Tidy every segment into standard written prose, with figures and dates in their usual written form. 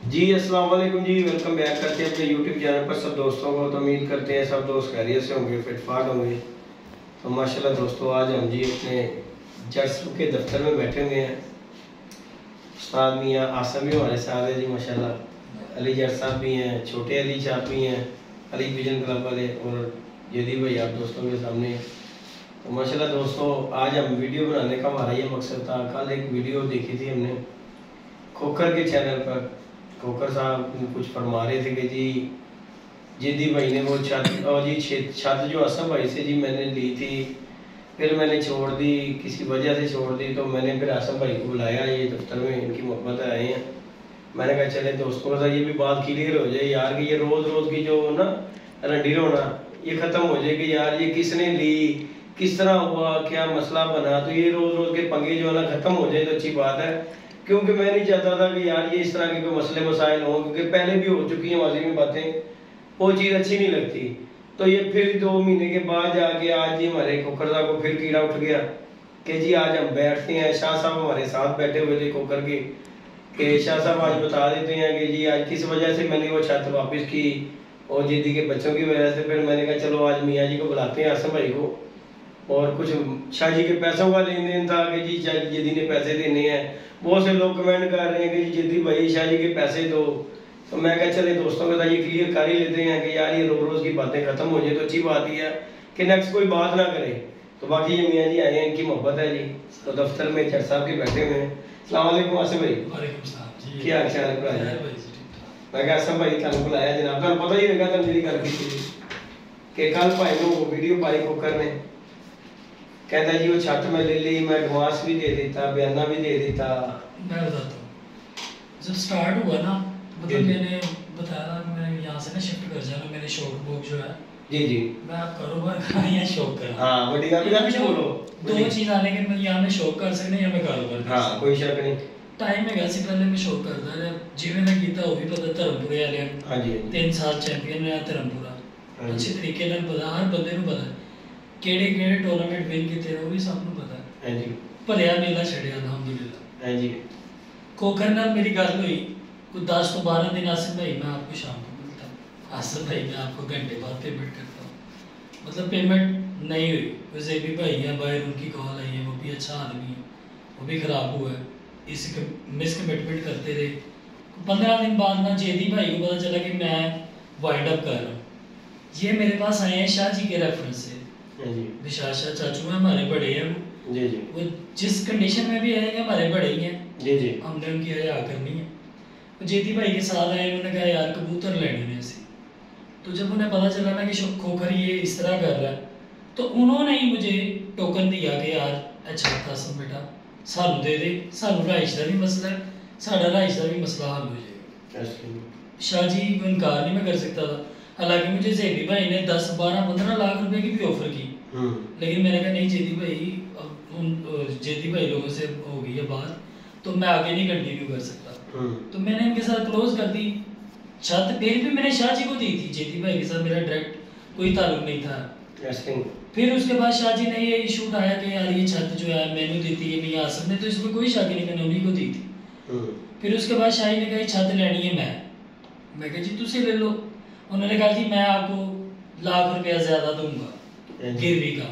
जी अस्सलाम वालेकुम जी, welcome back करते हैं अपने यूट्यूब चैनल पर सब दोस्तों को। तो उम्मीद करते हैं सब दोस्त खैरियत से होंगे, फिटफाट होंगे। तो माशाल्लाह दोस्तों, आज हम जी अपने जर्सू के दफ्तर में बैठे हुए हैं। उस्ताद मियाँ आसम भी हमारे साथ है जी माशाल्लाह। अली जट साहब भी हैं, छोटे अली साहब भी हैं, अली विजन क्लब वाले, और यदि भाई आप दोस्तों के सामने हैं। तो माशाल्लाह दोस्तों, आज हम वीडियो बनाने का हमारा ये मकसद था। कल एक वीडियो देखी थी हमने खोकर के चैनल पर। खोकर साहब कुछ फरमा रहे थे कि जी जिद्दी भाई ने वो छत, और जी छत जो असम भाई से जी मैंने ली थी, फिर मैंने छोड़ दी, किसी वजह से छोड़ दी। तो मैंने फिर आसम भाई को बुलाया ये दफ्तर में, इनकी मोहब्बत आए हैं। मैंने कहा चले दोस्तों के साथ ये भी बात क्लियर हो जाए यार, कि ये रोज़ रोज़ की जो ना रंडी रोना ये ख़त्म हो जाए कि यार ये किसने ली, किस तरह हुआ, क्या मसला बना। तो ये रोज़ रोज़ के पंगे जो है ना ख़त्म हो जाए तो अच्छी बात है। क्योंकि मैं नहीं चाहता था कि यार ये इस तरह के कोई मसले मसाइल हों, क्योंकि पहले भी हो चुकी हैं माजी में बातें, वो चीज़ अच्छी नहीं लगती। तो ये फिर 2 महीने के बाद जाके आज जी हमारे खोकर साहब को फिर कीड़ा उठ गया कि जी आज हम बैठते हैं। शाह साहब हमारे साथ बैठे हुए थे खोकर के, कि शाह साहब आज बता देते हैं कि जी आज किस वजह से मैंने वो छत वापस की, और जिद्दी के बच्चों की वजह से। फिर मैंने कहा चलो आज मियाँ जी को बुलाते हैं, आसम भाई को। और कुछ शाह जी के पैसों का लेन देन था कि जी जिद्दी ने पैसे देने हैं। बहुत से लोग कमेंट कर रहे हैं कि जिद्दी भाई शाह जी के पैसे दो। तो मैं कहा चले दोस्तों के साथ ये क्लियर कर ही लेते हैं कि यार ये रोज रोज की बातें खत्म हो जाए तो अच्छी बात ही है कि नेक्स्ट कोई बात ना करे। तो बाकी ये मियाँ जी आए हैं, इनकी मोहब्बत है जी। तो दफ्तर में जट साहब के बैठे हुए हैं। अस्सलाम वालेकुम आसिम भाई। वालेकुम सलाम जी। क्या हाल है भाई? मैं कहा आसिम भाई थानू बुलाया जनाब, थानू पता ही होगा तुम मेरी गल की कि कल भाई ने वो वीडियो पाई खोकर ने, कहता जी वो छत में ले ली, मैं एडवांस भी दे देता, बयाना भी दे देता। मैं बताता हूँ, जब स्टार्ट हुआ ना, मतलब मैंने बताया था मैं यहाँ से ना शिफ्ट कर जाना, मेरे शॉप बुक जो है जी जी, मैं आप कारोबार का या शॉप कर। हाँ बड़ी बात है, आप बोलो। दो चीज आने के मैं यहाँ में शॉप कर सकने या मैं कारोबार। हाँ कोई शक नहीं। टाइम में वैसे पहले मैं शॉप करता रहा, जिਵੇਂ मैं कीता वो भी पता धर्मपुरे वाले। हाँ जी 3 साल चैंपियन रहा धर्मपुरा, अच्छे तरीके ਨਾਲ पता, हर बंदे ਨੂੰ पता ਕਿਹੜੇ ਕਿਹੜੇ ਟੂਰਨਾਮੈਂਟ ਵਿਨ ਕੀਤੇ ਉਹ ਵੀ ਸਭ ਨੂੰ ਪਤਾ ਹੈ। हाँ जी ਭਰਿਆ ਮੇਲਾ ਛੜਿਆ ਅਲਹਮਦੁਲਿल्लाह। हाँ जी। खोखर नाल मेरी गल हुई कोई 10 तो 12 दिन। आसिम भाई मैं आपको शाम को मिलता हूँ, आसिम भाई मैं आपको घंटे बाद पेमेंट करता हूँ। मतलब पेमेंट नहीं हुई। वैसे भी भाई हैं बाहर, उनकी कॉल आई है, वो भी अच्छा आदमी है, वो भी ख़राब हुआ है, इस मिस कमिटमेंट करते रहे। 15 दिन बाद ना जेदी भाई को पता चला कि मैं वाइंड अप कर रहा हूँ। ये मेरे पास आए हैं शाह जी के रेफरेंस से। विशाल शाह चाचू हैं, हमारे बड़े हैं जी जी, वो जिस कंडीशन में भी आएंगे हमारे बड़े ही हैं जी जी। हमने उनकी हया करनी है। तो जेदी भाई के साथ आए, उन्होंने कहा यार कबूतर लेने ने ऐसे। तो जब उन्हें पता चला ना कि खोखर ये इस तरह कर रहा है, तो उन्होंने ही मुझे टोकन दिया कि यार अच्छा कासम बेटा सानू दे दे, सानू रहाइश का भी मसला है, साढ़ा रहाइश का भी मसला हल हो जाएगा। शाह जी को इनकार नहीं मैं कर सकता था। हालांकि मुझे जेदी भाई ने 10, 12, 15 लाख रुपए की भी ऑफर की, लेकिन मैंने कहा नहीं जेदी भाई, अब जेदी भाई लोगों से हो गई है बात, तो मैं आगे नहीं कंटिन्यू कर सकता। तो मैंने इनके साथ क्लोज कर दी छत। फिर भी मैंने शाह जी को दी थी, जेदी भाई के साथ मेरा डायरेक्ट कोई ताल्लुक नहीं था। फिर उसके बाद शाह जी ने ये इशू उठाया कि यार ये छत जो है मैंने दी थी, ये मियां आसिम ने, तो इसमें कोई शक नहीं, मैंने उन्हीं को दी थी। फिर उसके बाद शाह जी ने कहा छत लेनी है मैं कहा जी तुझे ले लो। उन्होंने कहा जी मैं आपको लाख रुपया ज्यादा दूंगा गिरवी का,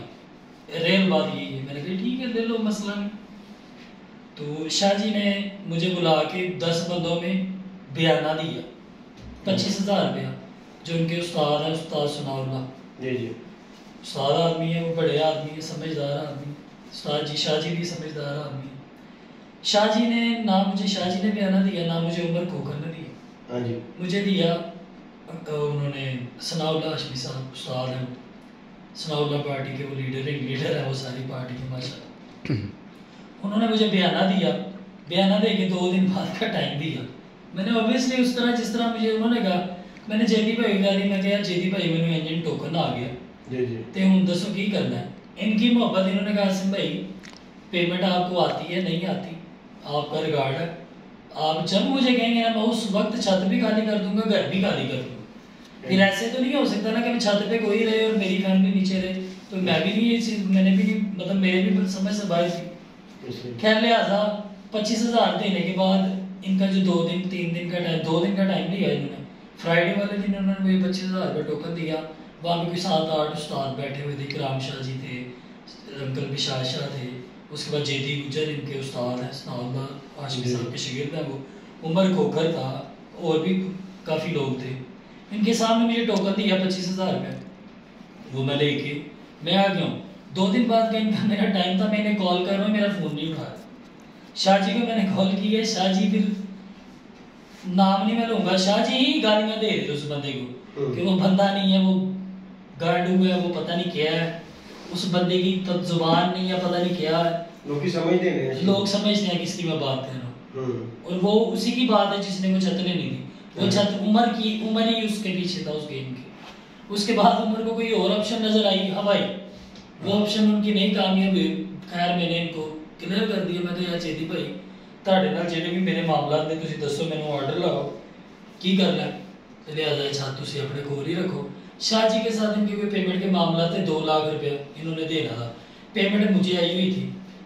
रेल बात यही है। मैंने कहा ठीक है ले लो, मसला नहीं। तो शाह जी ने मुझे बुला के 10 बंदों में बयाना दिया 25,000 रुपया, जो उनके उस्ताद हैं, उस्ताद सुनाउल्लाह जी जी, उस्ताद आदमी है, वो बड़े आदमी है, समझदार आदमी। उस्ताद जी शाह जी भी समझदार आदमी है। शाह जी ने ना मुझे शाह जी ने बयाना दिया, ना मुझे उमर खोखर ने दिया। हाँ जी, मुझे दिया उन्होंने सनाउल्लाह हाशमी साहब, उस्ताद हैं, सनाउल्लाह पार्टी के वो लीडर है वो सारी पार्टी के माशाल्लाह। उन्होंने मुझे बयाना दिया, बयाना दे के 2 दिन बाद का टाइम दिया। मैंने ऑब्वियसली उस तरह जिस तरह मुझे उन्होंने कहा, मैंने जेदी भाई गाली में कहा जेदी भाई मैंने इंजन टोकन आ गया जी जी, ते हुन दसो की करना है। इनकी मोहब्बत, इन्होंने कहा आसिम भाई पेमेंट आपको आती है नहीं आती आपका रिगार्ड है, आप जब मुझे कहेंगे ना मैं उस वक्त छत भी खाली कर दूंगा, घर भी खाली कर दूंगा। फिर ऐसे तो नहीं हो सकता ना कि मैं छत पे कोई रहे और मेरी फैमिली नीचे रहे, तो मैं भी नहीं ये चीज, मैंने भी नहीं, मतलब मेरे भी समझ से बाहर थी। खैर लिहाजा 25,000 देने के बाद इनका जो 2 दिन 3 दिन का टाइम 2 दिन का टाइम लिया इन्होंने। फ्राइडे वाले दिन उन्होंने मुझे 25,000 रुपये टोकन दिया। वहाँ पे कोई 7-8 उस्ताद बैठे हुए थे, इकराम शाह जी थे, अंकल बिशार शाह थे, उसके बाद जेदी गुजर इनके उस्ताद हैं, सनाउल्लाह आशिक साहब के शागिर्द हैं वो, उमर खोखर था, और भी काफ़ी लोग थे। इनके सामने मुझे टोकन दिया 25,000 रुपये, वो मैं लेके मैं आ गया हूँ। 2 दिन बाद का इनका मेरा टाइम था, मैंने कॉल कर रहा हूँ, मेरा फ़ोन नहीं उठाया। शाह जी को मैंने कॉल की है, शाह जी फिर नाम नहीं मैं लूँगा, शाह जी ही गालियाँ दे रहे थे उस बंदे को कि वो बंदा नहीं है, वो गांडू है, वो पता नहीं क्या है, उस बंदे की तब जुबान नहीं है, पता नहीं क्या है। लोग समझते हैं किसकी मैं बात कर रहा हूँ। और वो उसी की बात है जिसने वो छत लेनी थी। वो छत उमर ही उसके पीछे था उस गेम के। उसके बाद उमर को कोई और ऑप्शन नजर आई हवाई, वो ऑप्शन उनकी नहीं कामयाब हुई। खैर मैंने इनको क्लियर कर दिया, मैं यार चेती भाई ਤੁਹਾਡੇ ਨਾਲ ਜਿਹੜੇ ਵੀ ਮੇਰੇ ਮਾਮਲਾਤ ਨੇ ਤੁਸੀਂ ਦੱਸੋ, ਮੈਨੂੰ ਆਰਡਰ ਲਾओ ਕੀ करना है, लिहाजा छत ਤੁਸੀਂ अपने खोल ही रखो। शाह जी के साथ इनके कोई पेमेंट के मामला थे, 2 लाख रुपया इन्होंने देना था, पेमेंट मुझे आई हुई थी,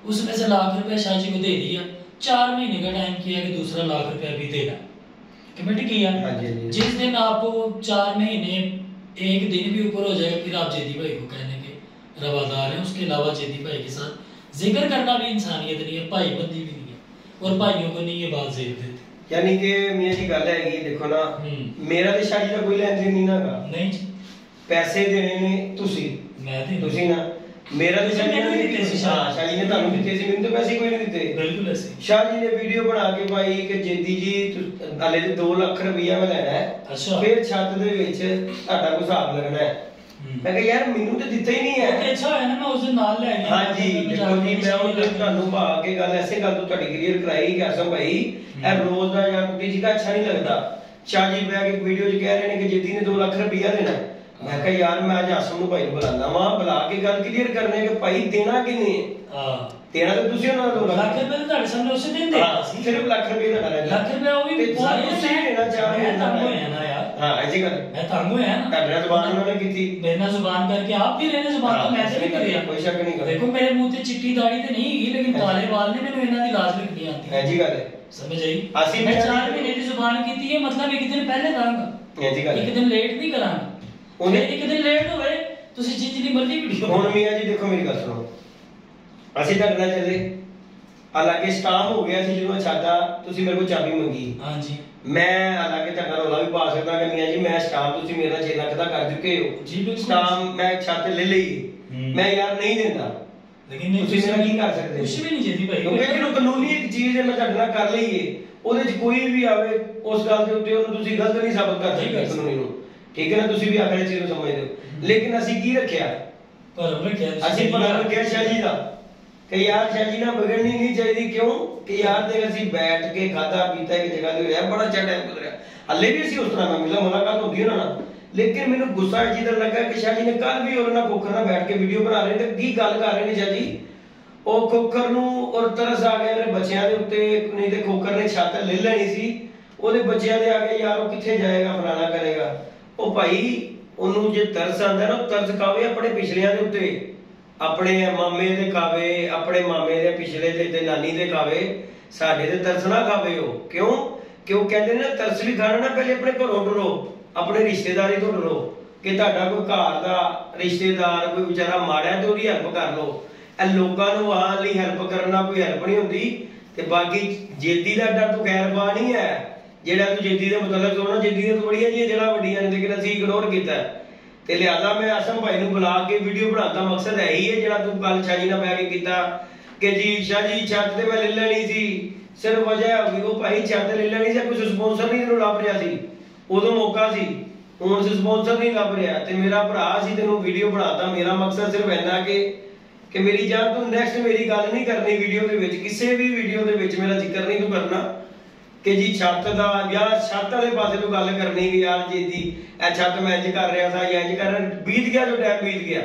उसमें से 1 लाख रुपया शाह जी को दे दिया। 4 महीने का टाइम किया कि दूसरा 1 लाख रुपया भी देना, कमिट किया। जिस दिन आपको 4 महीने 1 दिन भी ऊपर हो जाएगा, फिर आप जेदी भाई को कहने के रवादार हैं। उसके अलावा जेदी भाई के साथ जिक्र करना भी इंसानियत नहीं है, भाई बंदी भी नहीं है, और भाइयों को नहीं ये बात जेब देती। यानी कि मियां जी गल हैगी, देखो ना मेरा ते शाह जी दा कोई लेन देन नहीं ना गा, नहीं जी पैसे देने ने तुसी मैं दे तुसी ना, मेरा ते शाह जी ने दिते सी, हां शाह जी ने ਤੁਹਾਨੂੰ ਦਿੱਤੇ ਸੀ, ਮੈਨੂੰ ਤਾਂ ਪੈਸੇ ਕੋਈ ਨਹੀਂ ਦਿੱਤੇ। बिल्कुल ऐसे शाह जी ने वीडियो बना के पाई कि जेदी जी हले ते 2 लाख रुपया मैं लेना है, अच्छा फिर छत ਦੇ ਵਿੱਚ ਤੁਹਾਡਾ ਕੋਈ ਹਿਸਾਬ ਲੱਗਣਾ ਹੈ। मैं कहा यार ਮੈਨੂੰ ਤੇ ਦਿੱਤਾ ਹੀ ਨਹੀਂ ਹੈ। ਤੇ ਅੱਛਾ ਹੈ ਨਾ, ਮੈਂ ਉਸ ਦਿਨ ਨਾਲ ਲੈ ਗਿਆ। ਹਾਂ ਜੀ ਦੇਖੋ ਜੀ, ਮੈਂ ਉਹ ਤੁਹਾਨੂੰ ਭਾ ਕੇ ਗੱਲ ਐਸੇ ਗੱਲ ਤੋਂ ਤੁਹਾਡੀ ਕਲੀਅਰ ਕਰਾਈ ਕਿ ਆਸਮ ਭਾਈ ਇਹ ਰੋਜ਼ ਦਾ ਯਾਰ ਕਿसी का अच्छा नहीं लगता। शाह जी बैठ के वीडियो च कह रहे हैं कि जेदी ने 2 लाख रुपया देना है। मैं कहा यार मैं आज आसम ਨੂੰ ਭਾਈ ਨੂੰ ਬੁਲਾਣਾ ਵਾ, ਬੁਲਾ ਕੇ ਗੱਲ ਕਲੀਅਰ ਕਰਨੇ ਕਿ ਭਾਈ ਦੇਣਾ ਕਿੰਨੇ ਹੈ। ਹਾਂ ਦੇਣਾ ਤਾਂ ਤੁਸੀਂ ਉਹਨਾਂ ਨੂੰ 2 ਲੱਖ ਰੁਪਏ ਤੁਹਾਡੇ ਸਾਹਮਣੇ ਉਸੇ ਦਿਨ ਦੇ ਸੀ, ਸਿਰਫ ਲੱਖ ਰੁਪਏ ਦਾ ਰਹਿ ਗਿਆ। ਲੱਖ ਰੁਪਏ ਉਹ ਵੀ ਬਹੁਤ ਤੁਸੀਂ ਦੇਣਾ ਚਾਹ ਰਹੇ ਤੰਗ ਹੋਇਆ ਨਾ ਯਾਰ। ਹਾਂ ਐਸੀ ਗੱਲ ਮੈਂ ਤੰਗ ਹੋਇਆ ਨਾ, ਤੁਹਾਡੇ ਨਾਲ ਜ਼ੁਬਾਨ ਉਹਨਾਂ ਨੇ ਕੀਤੀ, ਮੇਰੇ ਨਾਲ ਜ਼ੁਬਾਨ ਕਰਕੇ ਆਪ ਵੀ ਰਹਿਣੇ ਜ਼ੁਬਾਨ ਤੋਂ ਮੈਂ ਤੇ ਨਹੀਂ ਕਰਿਆ, ਕੋਈ ਸ਼ੱਕ ਨਹੀਂ ਕਰ। ਦੇਖੋ ਮੇਰੇ ਮੂੰਹ ਤੇ ਚਿੱਟੀ ਦਾੜੀ ਤੇ ਨਹੀਂ ਹੈਗੀ, ਲੇਕਿਨ ਕਾਲੇ ਵਾਲ ਨੇ, ਮੈਨੂੰ ਇਹਨਾਂ ਦੀ ਲਾਜ ਰੱਖਣੀ ਆਉਂਦੀ ਹੈ। ਐਸੀ ਗੱਲ ਹੈ, ਸਮਝ ਆਈ। ਅਸੀਂ ਮੈਂ 4 ਮਹੀਨੇ ਦੀ ਜ਼ੁਬਾਨ ਕੀਤੀ ਹੈ, ਮਤਲਬ ਇੱਕ ਦਿਨ ਪਹਿਲੇ ਦਾਂਗਾ, ਐਸੀ ਗੱਲ ਇੱਕ ਦਿਨ ਲੇਟ ਨਹੀਂ ਕਰਾਂਗਾ। ਉਹਨੇ ਇੱਕ ਦਿਨ ਲੇਟ ਹੋਵੇ ਤੁਸੀਂ ਜਿੰਨੀ ਮਰਜ਼ੀ ਵੀਡੀਓ ਹੁਣ ਮੀਆਂ ਜੀ ਦੇਖੋ ਮੇਰੀ ਗੱਲ ਸੁਣੋ, ਅਸੀਂ ਤੁਹਾਡੇ ਨਾਲ ਚੱਲੇ, ਹਾਲਾਂਕਿ ਸਟਾਮ ਹੋ ਗਿਆ ਸੀ ਜਦੋਂ ਛਾਦਾ ਤੁਸੀਂ ਮੇਰੇ ਕੋਲ ਚਾਬੀ ਮੰਗੀ। ਹਾਂਜੀ ਮੈਂ ਹਾਲਾਂਕਿ ਤੁਹਾਡਾ ਰੌਲਾ ਵੀ ਪਾ ਸਕਦਾ ਕਿ ਮੀਆਂ ਜੀ ਮੈਂ ਸਟਾਮ ਤੁਸੀਂ ਮੇਰੇ ਨਾਲ 6 ਲੱਖ ਦਾ ਕਰ ਚੁੱਕੇ ਹੋ ਜੀ, ਬਿਲਕੁਲ ਸਟਾਮ ਮੈਂ ਛੱਤ ਲੈ ਲਈ, ਮੈਂ ਯਾਰ ਨਹੀਂ ਦਿੰਦਾ, ਲੇਕਿਨ ਤੁਸੀਂ ਮੇਰਾ ਕੀ ਕਰ ਸਕਦੇ? ਕੁਝ ਵੀ ਨਹੀਂ ਜੇਦੀ ਭਾਈ, ਕਿਉਂਕਿ ਜਦੋਂ ਕਾਨੂੰਨੀ ਇੱਕ ਚੀਜ਼ ਹੈ ਮੈਂ ਤੁਹਾਡੇ ਨਾਲ ਕਰ ਲਈਏ, ਉਹਦੇ 'ਚ ਕੋਈ ਵੀ ਆਵੇ ਉਸ ਗੱਲ ਦੇ ਉੱਤੇ ਉਹਨੂੰ ਤੁਸੀਂ ਗਲਤ ਨਹੀਂ ਸਾਬਤ ਕਰ ਸਕਦੇ ਕਾਨੂੰਨੀ ਨੂੰ, ਠੀਕ ਹੈ ਨਾ? ਤੁਸੀਂ ਵੀ ਆਖਰ ਚੀਜ਼ ਨੂੰ ਸਮਝਦੇ ਹੋ, ਲੇਕਿਨ ਅਸੀਂ ਕੀ ਰੱਖਿਆ? ਭਰਮ ਰੱਖਿਆ, ਅਸੀਂ ਭਰਮ ਰੱਖਿਆ ਸ਼ਾਹ ਜੀ ਦਾ ਕਿ ਯਾਰ ਸ਼ਾਹ ਜੀ ਨਾਲ ਵਿਗੜਨੀ ਨਹੀਂ ਚਾਹੀਦੀ। ਕਿਉਂ ਕਿ ਯਾਰ ਦੇਖ ਅਸੀਂ ਬੈਠ ਕੇ ਖਾਦਾ ਪੀਤਾ ਇੱਕ ਜਗ੍ਹਾ ਤੇ ਹੋਇਆ, ਬੜਾ ਅੱਛਾ ਟਾਈਮ ਗੁਜ਼ਰਿਆ, ਹੱਲੇ ਵੀ ਅਸੀਂ ਉਸ ਤਰ੍ਹਾਂ ਨਾਲ ਮਿਲਾ ਮੁਲਾਕਾਤ ਹੁੰਦੀ ਉਹਨਾਂ ਨਾਲ, ਲੇਕਿਨ ਮੈਨੂੰ ਗੁੱਸਾ ਇਸ ਚੀਜ਼ ਦਾ ਲੱਗਾ ਕਿ ਸ਼ਾਹ ਜੀ ਨੇ ਕੱਲ ਵੀ ਉਹਨਾਂ ਨਾਲ ਖੋਖਰ ਨਾਲ ਬੈਠ ਕੇ ਵੀਡੀਓ ਬਣਾ ਰਹੇ ਤੇ ਕੀ ਗੱਲ ਕਰ ਰਹੇ ਨੇ ਸ਼ਾਹ ਜੀ, ਉਹ ਖੋਖਰ ਨੂੰ ਔਰ ਤਰਸ ਆ ਗਿਆ ਉਹਦੇ ਬੱਚਿਆਂ ਦੇ ਉੱਤੇ, ਨਹੀਂ ਤੇ ਖੋਖਰ ਨੇ ਛੱਤ ਲੈ ਲੈਣੀ ਸੀ, ਉਹਦੇ ਬੱਚਿਆਂ ਦੇ ਆ ਗਏ ਯਾਰ ਉਹ ਕਿੱਥੇ ਜਾਏਗਾ ਫਲਾਣਾ ਕਰੇਗਾ। ਉਹ ਭਾਈ ਉਹਨੂੰ ਜੇ ਤਰਸ ਆਂਦਾ ਨਾ, ਉਹ ਤਰਸ ਖਾਵੇ ਆਪਣੇ ਪਿਛਲਿਆਂ ਦੇ ਉੱਤੇ, ਆਪਣੇ ਮਾਮੇ ਦੇ ਖਾਵੇ, ਆਪਣੇ ਮਾਮੇ ਦੇ ਪਿਛਲੇ ਤੇ ਨਾਨੀ ਦੇ ਖਾਵੇ, ਸਾਡੇ ਤੇ ਤਰਸ ਨਾ ਖਾਵੇ ਉਹ। ਕਿਉਂ? ਕਿਉਂ ਕਹਿੰਦੇ ਨੇ ਤਰਸ ਵੀ ਖਾਣਾ ਨਾ, ਪਹਿਲੇ ਆਪਣੇ ਘਰੋਂ ਡਰੋ, ਆਪਣੇ ਰਿਸ਼ਤੇਦਾਰੀ ਤੋਂ ਡਰੋ ਕਿ ਤੁਹਾਡਾ ਕੋਈ ਘਰ ਦਾ ਰਿਸ਼ਤੇਦਾਰ ਕੋਈ ਵਿਚਾਰਾ ਮਾੜਾ ਤੇ ਉਹਦੀ ਹੈਲਪ ਕਰ ਲਓ। ਇਹ ਲੋਕਾਂ ਨੂੰ ਆਉਣ ਲਈ ਹੈਲਪ ਕਰਨਾ ਕੋਈ ਹੈਲਪ ਨਹੀਂ ਹੁੰਦੀ। ਤੇ ਬਾਕੀ ਜੇਦੀ ਦਾ ਡਰ ਤੋਂ ਖੈਰ ਪਾ ਨਹੀਂ ਹੈ, ਜਿਹੜਾ ਤੂੰ ਜੇਦੀ ਦੇ ਮੁਤਲਕ ਸੁਣੋ, ਜੇਦੀ ਦੀਆਂ ਬੜੀਆਂ ਜੀ ਜਿਹੜਾ ਵੱਡੀਆਂ ਨੇ, ਲੇਕਿਨ ਅਸੀਂ ਇਗਨੋਰ ਕੀਤਾ ਤੇ ਲਿਆਦਾ ਮੈਂ ਆਸਮ ਭਾਈ ਨੂੰ ਬੁਲਾ ਕੇ ਵੀਡੀਓ ਬਣਾਉਣ ਦਾ ਮਕਸਦ ਹੈ ਹੀ ਹੈ ਜਿਹੜਾ ਤੂੰ ਕੱਲ ਸ਼ਾਹ ਜੀ ਨਾਲ ਬਹਿ ਕੇ ਕੀਤਾ ਕਿ ਜੀ ਸ਼ਾਹ ਜੀ ਛੱਤ ਤੇ ਮੈਂ ਲੈ ਲੈਣੀ ਸੀ, ਸਿਰਫ ਵਜ੍ਹਾ ਹੋ ਗਈ ਉਹ ਭਾਈ ਛੱਤ ਲੈ ਲੈਣੀ ਸੀ, ਕੋਈ ਸਪਾਂਸਰ ਨਹੀਂ ਤੈਨੂੰ ਲੱਭ ਰਿਹਾ ਸੀ, ਉਦੋਂ ਮੌਕਾ ਸੀ, ਹੁਣ ਸਪਾਂਸਰ ਨਹੀਂ ਲੱਭ ਰਿਹਾ ਤੇ ਮੇਰਾ ਭਰਾ ਸੀ ਤੈਨੂੰ ਵੀਡੀਓ ਬਣਾਤਾ। ਮੇਰਾ ਮਕਸਦ ਸਿਰਫ ਇੰਨਾ ਕਿ ਮੇਰੀ ਜਾਨ ਤੂੰ ਨੈਕਸਟ ਮੇਰੀ ਗੱਲ ਨਹੀਂ ਕਰਨੀ ਵੀਡੀਓ ਦੇ ਵਿੱਚ, ਕਿਸੇ ਵੀ ਵੀਡੀਓ ਦੇ ਵਿੱਚ ਮੇਰਾ ਜ਼ਿਕਰ ਨਹੀਂ ਤੂੰ ਕਰਨਾ ਕਿ ਜੀ ਛੱਤ ਦਾ ਜਾਂ ਛੱਤ ਵਾਲੇ ਪਾਸੇ ਤੋਂ ਗੱਲ ਕਰਨੀ ਕਿ ਯਾਰ ਜੀ ਇਹ ਛੱਤ ਮੈਂ ਇੰਜ ਕਰ ਰਿਹਾ ਸੀ ਜਾਂ ਇੰਜ ਕਰ ਰਿਹਾ, ਬੀਤ ਗਿਆ ਜੋ ਟਾਈਮ ਬੀਤ ਗਿਆ।